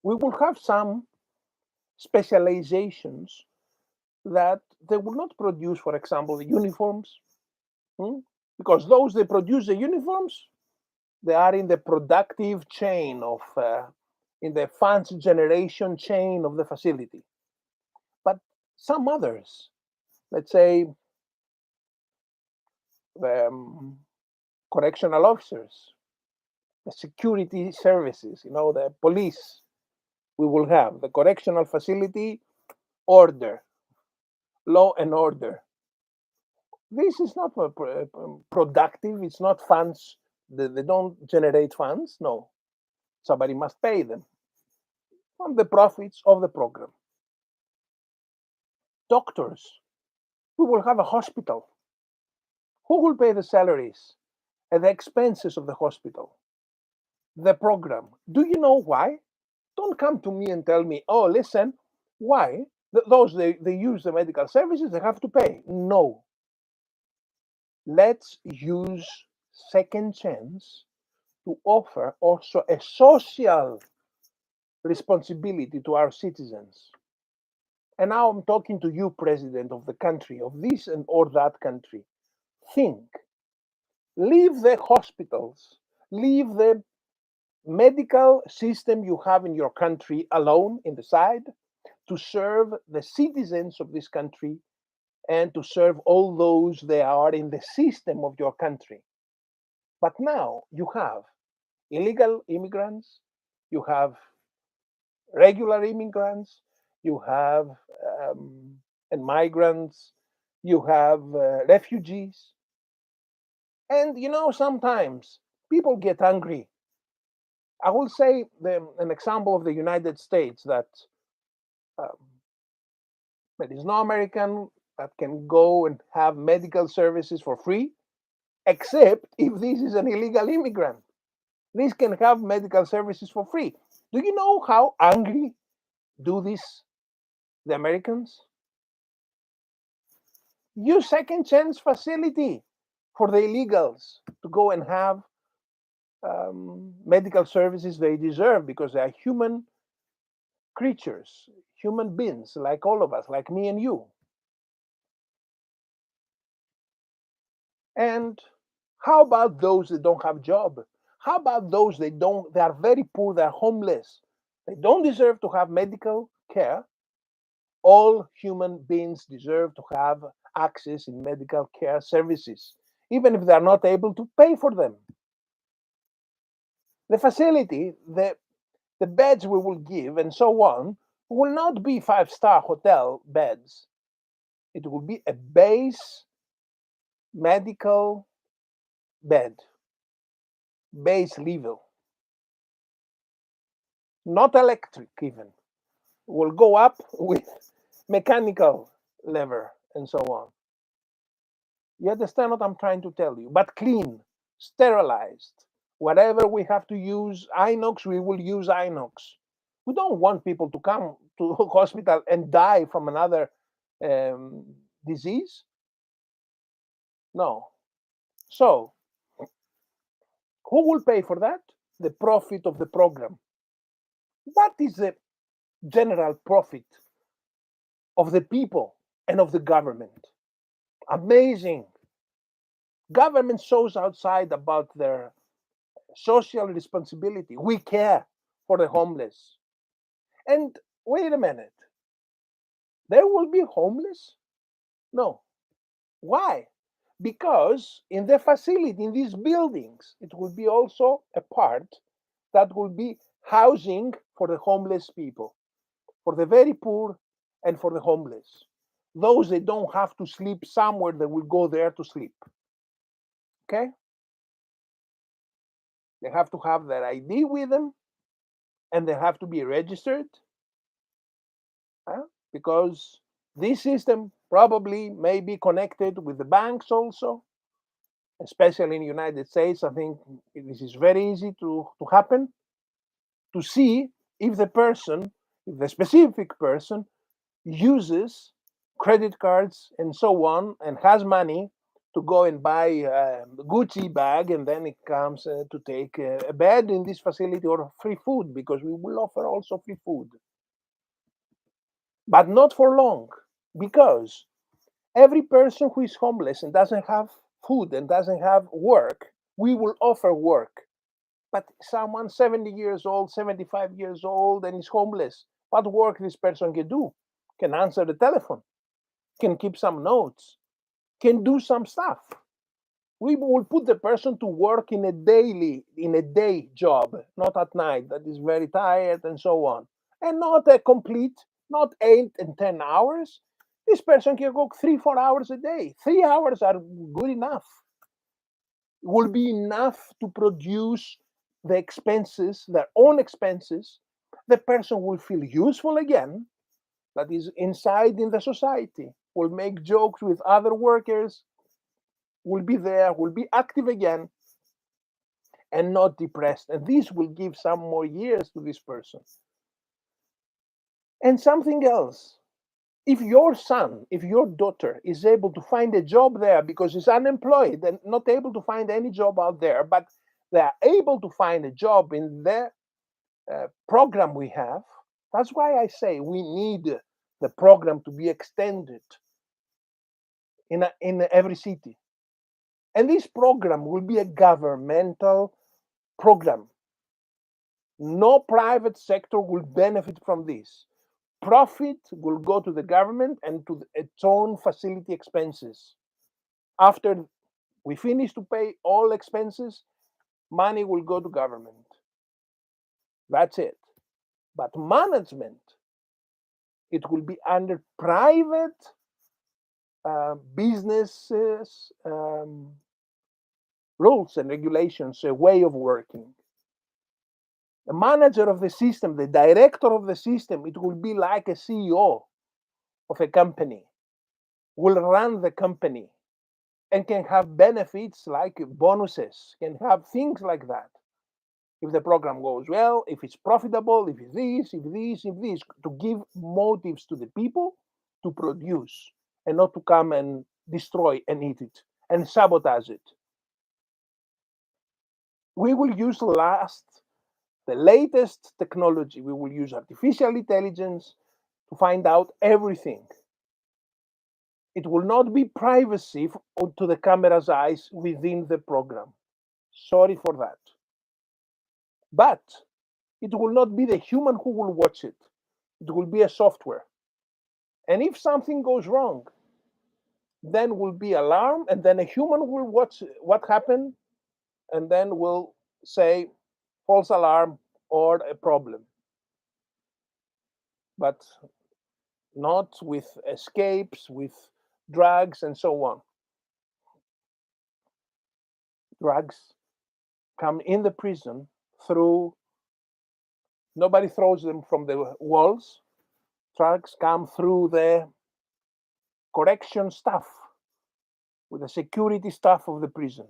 we will have some specializations that they will not produce, for example, the uniforms, because those they produce the uniforms, they are in the productive chain of, in the funds generation chain of the facility. But some others, let's say, um, correctional officers, the security services, the police, we will have the correctional facility, order, law and order. This is not productive. It's not funds. They don't generate funds. No, somebody must pay them from the profits of the program. Doctors, we will have a hospital. Who will pay the salaries and the expenses of the hospital? The program. Do you know why? Don't come to me and tell me, oh, listen, why? Those they use the medical services, they have to pay. No. Let's use second chance to offer also a social responsibility to our citizens. And now I'm talking to you, president of the country, of this and or that country. Think. Leave the hospitals, leave the medical system you have in your country alone in the side to serve the citizens of this country and to serve all those that are in the system of your country. But now you have illegal immigrants, you have regular immigrants, you have and migrants, you have refugees. And sometimes people get angry. I will say an example of the United States um, that is no American that can go and have medical services for free, except if this is an illegal immigrant. This can have medical services for free. Do you know how angry do this the Americans? Use second chance facility for the illegals to go and have medical services they deserve, because they are human creatures, human beings like all of us, like me and you. And how about those that don't have job? How about those they are very poor, they're homeless. They don't deserve to have medical care. All human beings deserve to have access in medical care services, even if they're not able to pay for them. The facility, the beds we will give, and so on, will not be five-star hotel beds. It will be a base medical bed, base level, not electric even. Will go up with mechanical lever and so on. You understand what I'm trying to tell you? But clean, sterilized. Whatever we have to use inox, we will use inox. We don't want people to come to hospital and die from another um, disease. No. So, who will pay for that? The profit of the program. What is the general profit of the people and of the government? Amazing. Government shows outside about their social responsibility. We care for the homeless. And wait a minute. There will be homeless? No. Why? Because in the facility, in these buildings, it will be also a part that will be housing for the homeless people, for the very poor and for the homeless. Those that don't have to sleep somewhere, they will go there to sleep. Okay? They have to have their ID with them and they have to be registered, huh? Because this system probably may be connected with the banks also, especially in the United States. I think this is very easy to happen, to see if the person, if the specific person uses credit cards and so on and has money to go and buy a Gucci bag and then it comes to take a bed in this facility or free food, because we will offer also free food, but not for long, because every person who is homeless and doesn't have food and doesn't have work, we will offer work. But someone 70 years old, 75 years old, and is homeless, what work this person can do? Can answer the telephone, can keep some notes, can do some stuff. We will put the person to work in a day job, not at night, that is very tired and so on. And not a complete, not 8 and 10 hours. This person can work 3, 4 hours a day. 3 hours are good enough. Will be enough to produce the expenses, their own expenses. The person will feel useful again, that is inside in the society, will make jokes with other workers, will be there, will be active again, and not depressed. And this will give some more years to this person. And something else. If your son, if your daughter is able to find a job there because he's unemployed and not able to find any job out there, but they are able to find a job in the program we have, that's why I say we need the program to be extended in every city. And this program will be a governmental program. No private sector will benefit from this. Profit will go to the government and to its own facility expenses. After we finish to pay all expenses, money will go to government. That's it. But management, it will be under private businesses, rules and regulations, a way of working. The manager of the system, the director of the system, it will be like a CEO of a company, will run the company and can have benefits like bonuses, can have things like that. If the program goes well, if it's profitable, if it's this, if this, if this, to give motives to the people to produce and not to come and destroy and eat it and sabotage it. We will use the latest technology. We will use artificial intelligence to find out everything. It will not be privacy to the camera's eyes within the program. Sorry for that. But it will not be the human who will watch it. It will be a software. And if something goes wrong, then will be alarm, and then a human will watch what happened, and then will say false alarm or a problem. But not with escapes, with drugs and so on. Drugs come in the prison through, nobody throws them from the walls. Drugs come through the correction staff, with the security staff of the prison.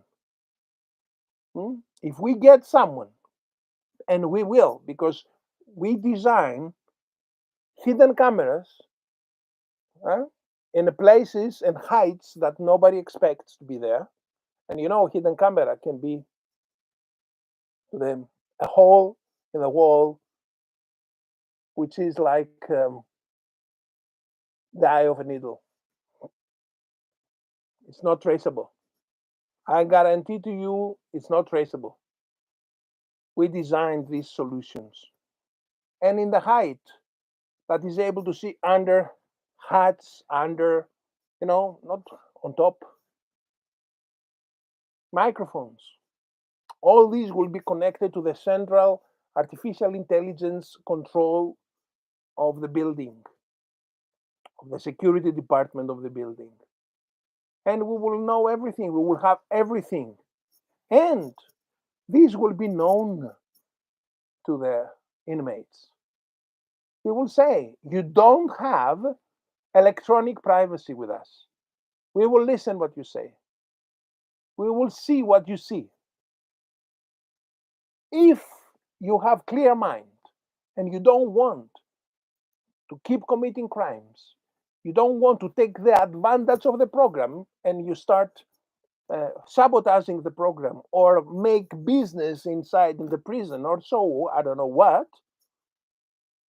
If we get someone, and we will, because we design hidden cameras in the places and heights that nobody expects to be there. And hidden camera can be a hole in the wall, which is like the eye of a needle. It's not traceable. I guarantee to you, it's not traceable. We designed these solutions. And in the height that is able to see under hats under, not on top, microphones. All these will be connected to the central artificial intelligence control of the building, of the security department of the building. And we will know everything, we will have everything. And this will be known to the inmates. We will say, you don't have electronic privacy with us. We will listen what you say. We will see what you see. If you have clear mind and you don't want to keep committing crimes, you don't want to take the advantage of the program and you start sabotaging the program or make business inside in the prison or so, I don't know what,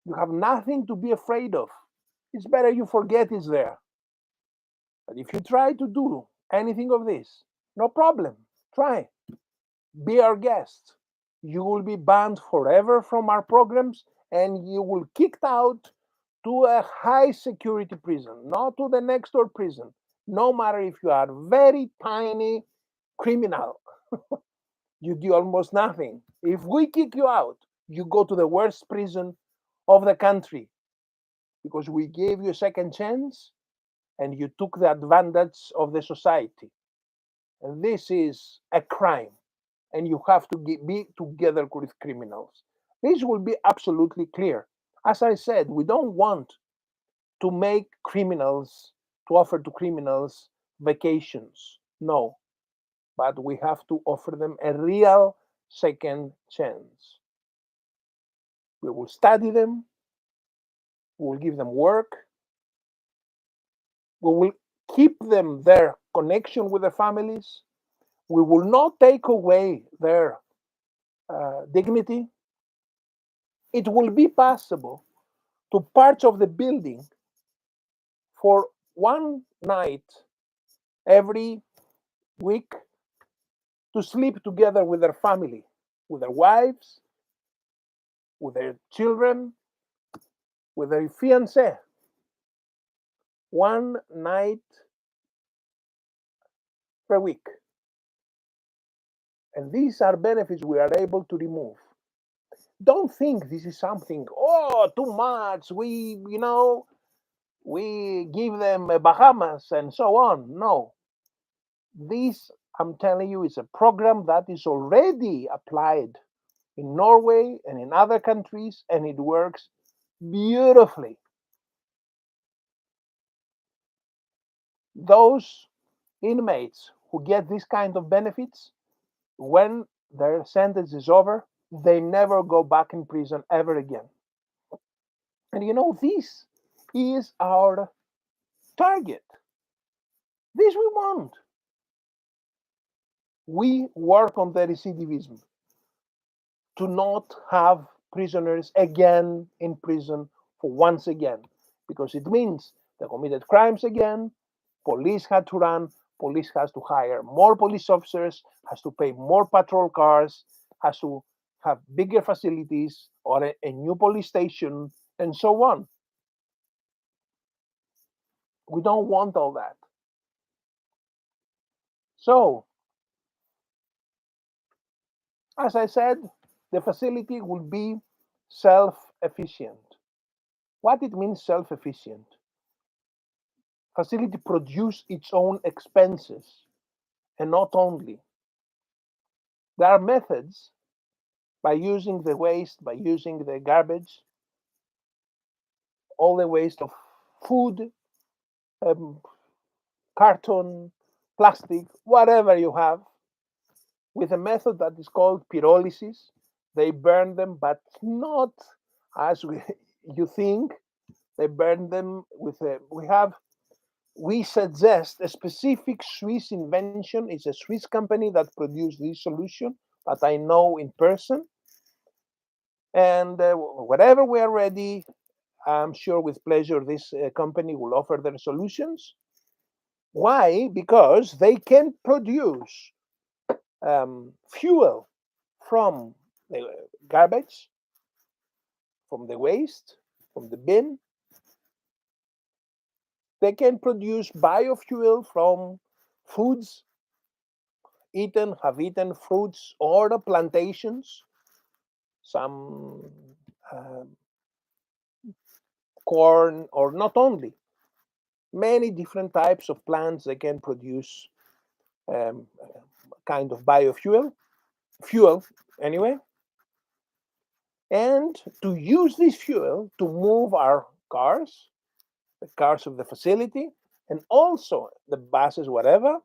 you have nothing to be afraid of. It's better you forget it's there. But if you try to do anything of this, no problem. Try. Be our guest. You will be banned forever from our programs and you will kicked out to a high security prison, not to the next door prison. No matter if you are very tiny criminal, you do almost nothing. If we kick you out, you go to the worst prison of the country because we gave you a second chance and you took the advantage of the society. And this is a crime. And you have to be together with criminals. This will be absolutely clear. As I said, we don't want to make criminals, to offer to criminals vacations. No, but we have to offer them a real second chance. We will study them, we will give them work, we will keep them their connection with their families, we will not take away their dignity. It will be possible to parts of the building for one night every week to sleep together with their family, with their wives, with their children, with their fiancé. One night per week. And these are benefits we are able to remove. Don't think this is something, oh, too much. We give them Bahamas and so on. No. This, I'm telling you, is a program that is already applied in Norway and in other countries, and it works beautifully. Those inmates who get this kind of benefits, when their sentence is over, they never go back in prison ever again. And this is our target. This we want. We work on the recidivism to not have prisoners again in prison for once again, because it means they committed crimes again, police had to run, police has to hire more police officers, has to pay more patrol cars, has to have bigger facilities or a new police station, and so on. We don't want all that. So, as I said, the facility will be self-efficient. What it means self-efficient? Facility produce its own expenses, and not only. There are methods by using the waste, by using the garbage, all the waste of food, um, carton, plastic, whatever you have, with a method that is called pyrolysis. They burn them, but not as you think. They burn them with a. We suggest a specific Swiss invention. It's a Swiss company that produced this solution that I know in person. And whenever we are ready, I'm sure with pleasure this company will offer their solutions. Why? Because they can produce fuel from the garbage, from the waste, from the bin, They can produce biofuel from foods have eaten fruits or plantations, some uh, corn, or not only, many different types of plants that can produce kind of biofuel, fuel anyway, and to use this fuel to move our cars, the cars of the facility, and also the buses, whatever,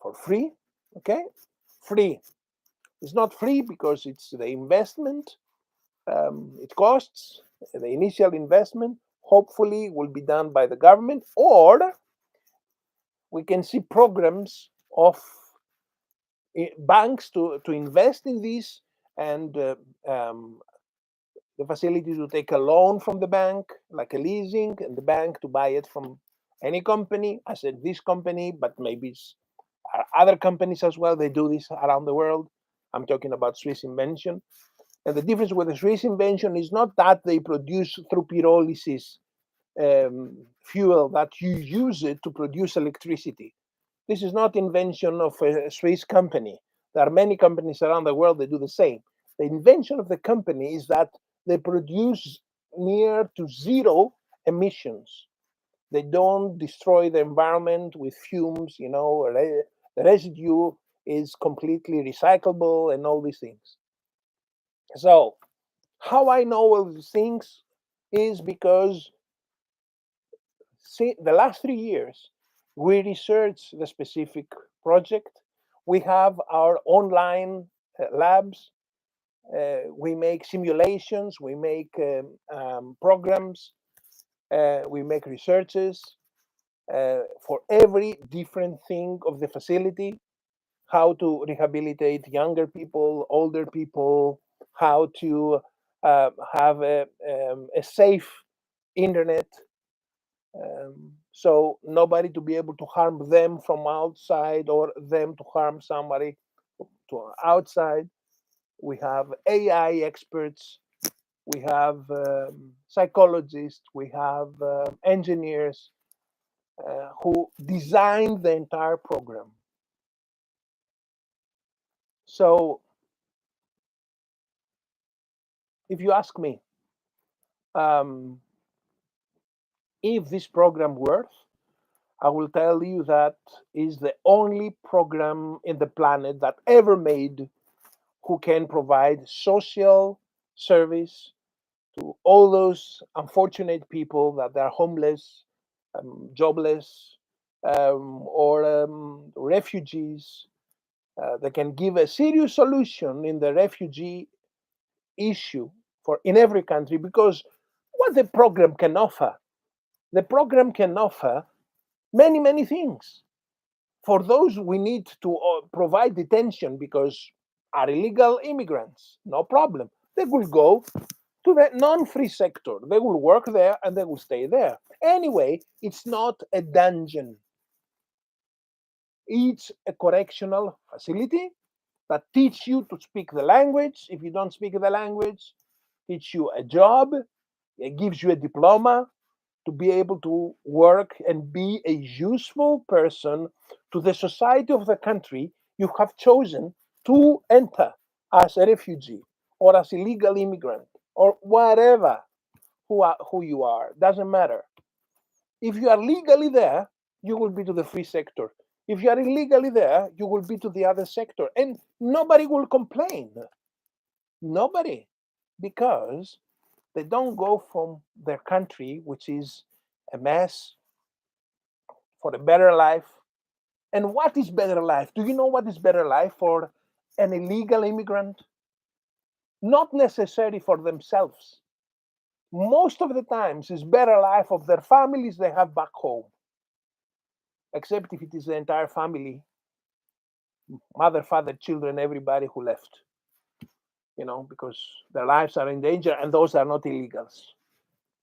for free. Okay, free. It's not free because it's the investment. It costs the initial investment. Hopefully, will be done by the government, or we can see programs of banks to invest in this, and the facility to take a loan from the bank, like a leasing, and the bank to buy it from any company. I said this company, but maybe it's other companies as well. They do this around the world. I'm talking about Swiss invention. And the difference with the Swiss invention is not that they produce through pyrolysis fuel, that you use it to produce electricity. This is not invention of a Swiss company. There are many companies around the world that do the same. The invention of the company is that they produce near to zero emissions. They don't destroy the environment with fumes, the residue is completely recyclable and all these things. So, how I know all these things is because the last 3 years we researched the specific project. We have our online labs. We make simulations. We make programs. We make researches for every different thing of the facility. How to rehabilitate younger people, older people. How to have a safe internet, so nobody to be able to harm them from outside or them to harm somebody to outside. We have AI experts, we have psychologists, we have engineers who designed the entire program. So if you ask me, um, if this program works, I will tell you that is the only program in the planet that ever made who can provide social service to all those unfortunate people that are homeless, jobless, or refugees. They can give a serious solution in the refugee issue for in every country, because what the program can offer many things. For those we need to provide detention because are illegal immigrants, no problem. They will go to the non-free sector. They will work there and they will stay there. Anyway, it's not a dungeon. It's a correctional facility that teach you to speak the language. If you don't speak the language, teach you a job. It gives you a diploma to be able to work and be a useful person to the society of the country you have chosen to enter as a refugee or as illegal immigrant or whatever who you are. Doesn't matter. If you are legally there, you will be to the free sector. If you are illegally there, you will be to the other sector. And nobody will complain. Nobody. Because they don't go from their country, which is a mess, for a better life. And what is better life? Do you know what is better life for an illegal immigrant? Not necessarily for themselves. Most of the times, it's better life of their families they have back home. Except if it is the entire family, mother, father, children, everybody who left, because their lives are in danger, and those are not illegals.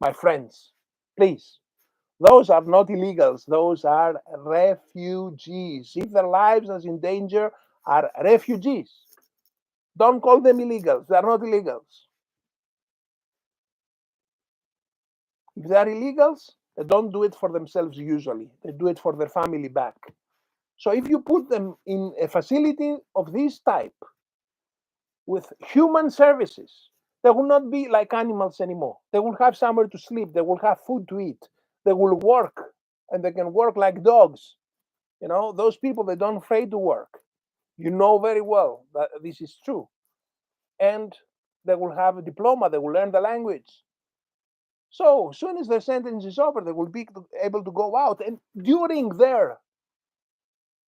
My friends, please, those are not illegals. Those are refugees. If their lives are in danger, are refugees. Don't call them illegals. They are not illegals. If they are illegals, They don't do it for themselves usually. They do it for their family back. So if you put them in a facility of this type with human services, they will not be like animals anymore. They will have somewhere to sleep. They will have food to eat. They will work, and they can work like dogs. Those people, they don't afraid to work. You know very well that this is true. And they will have a diploma. They will learn the language. So as soon as their sentence is over, they will be able to go out. And during their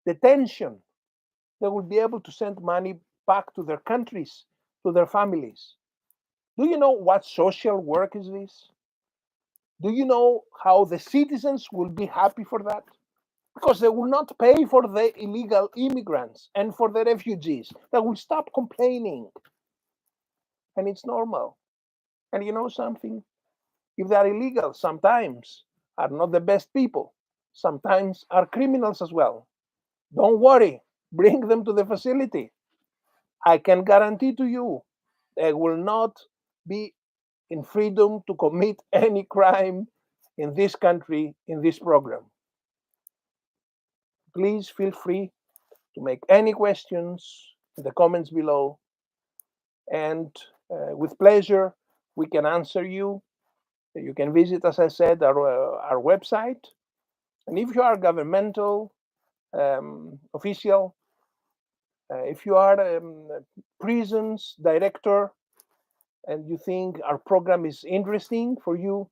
detention, they will be able to send money back to their countries, to their families. Do you know what social work is this? Do you know how the citizens will be happy for that? Because they will not pay for the illegal immigrants and for the refugees. They will stop complaining. And it's normal. And you know something? If they are illegal, sometimes are not the best people. Sometimes are criminals as well. Don't worry. Bring them to the facility. I can guarantee to you they will not be in freedom to commit any crime in this country, in this program. Please feel free to make any questions in the comments below, and with pleasure we can answer you. You can visit, as I said, our website, and if you are governmental official, if you are prisons director and you think our program is interesting for you,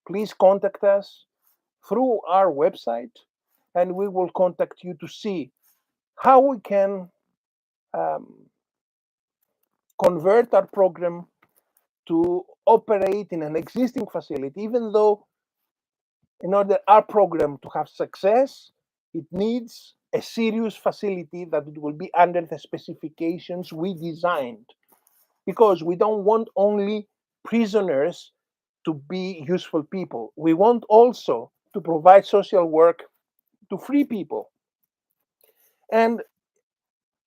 please contact us through our website, and we will contact you to see how we can um, convert our program to operate in an existing facility, even though in order our program to have success, it needs a serious facility that it will be under the specifications we designed, because we don't want only prisoners to be useful people. We want also to provide social work to free people. And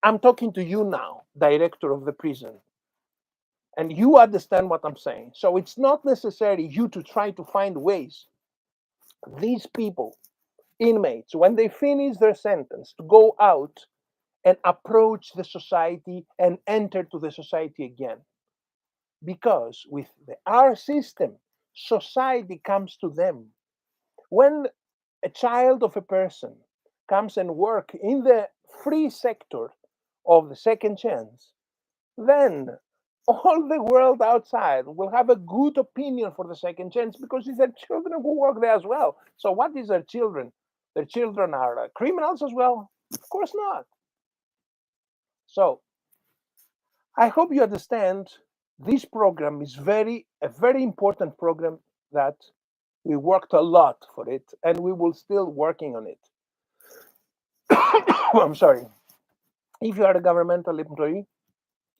I'm talking to you now, director of the prison, and you understand what I'm saying. So it's not necessary you to try to find ways. These people, inmates, when they finish their sentence, to go out and approach the society and enter to the society again. Because with our system, society comes to them. When a child of a person comes and work in the free sector of the second chance, then all the world outside will have a good opinion for the second chance, because it's their children who work there as well. So what is their children? Their children are criminals as well? Of course not. So I hope you understand this program is a very important program that we worked a lot for it, and we will still working on it. I'm sorry. If you are a governmental employee,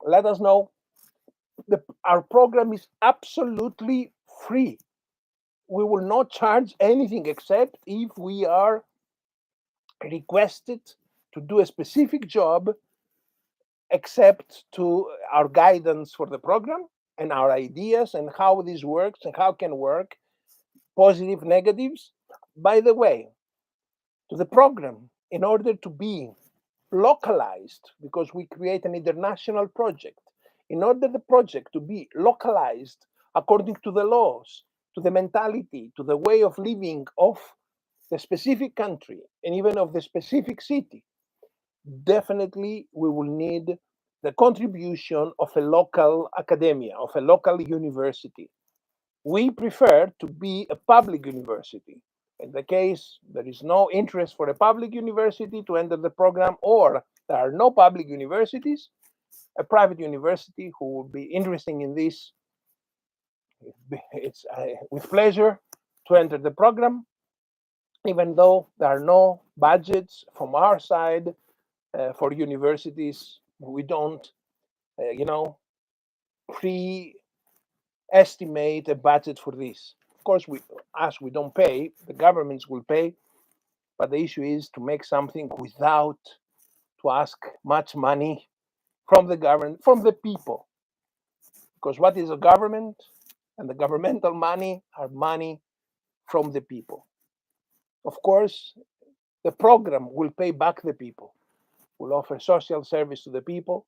let us know. Our program is absolutely free. We will not charge anything except if we are requested to do a specific job, except to our guidance for the program and our ideas and how this works and how it can work, positive, negatives. By the way, to the program, in order to be localized, because we create an international project, in order the project to be localized according to the laws, to the mentality, to the way of living of the specific country and even of the specific city, definitely we will need the contribution of a local academia, of a local university. We prefer to be a public university. In the case there is no interest for a public university to enter the program, or there are no public universities, a private university who will be interested in this, it's with pleasure to enter the program, even though there are no budgets from our side for universities. We don't, you know, pre-estimate a budget for this. Of course, we don't pay, the governments will pay, but the issue is to make something without to ask much money from the government, from the people. Because what is a government? And the governmental money are money from the people. Of course, the program will pay back the people, will offer social service to the people,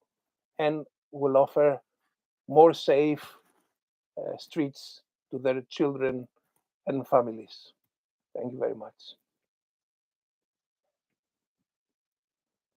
and will offer more safe streets to their children and families. Thank you very much.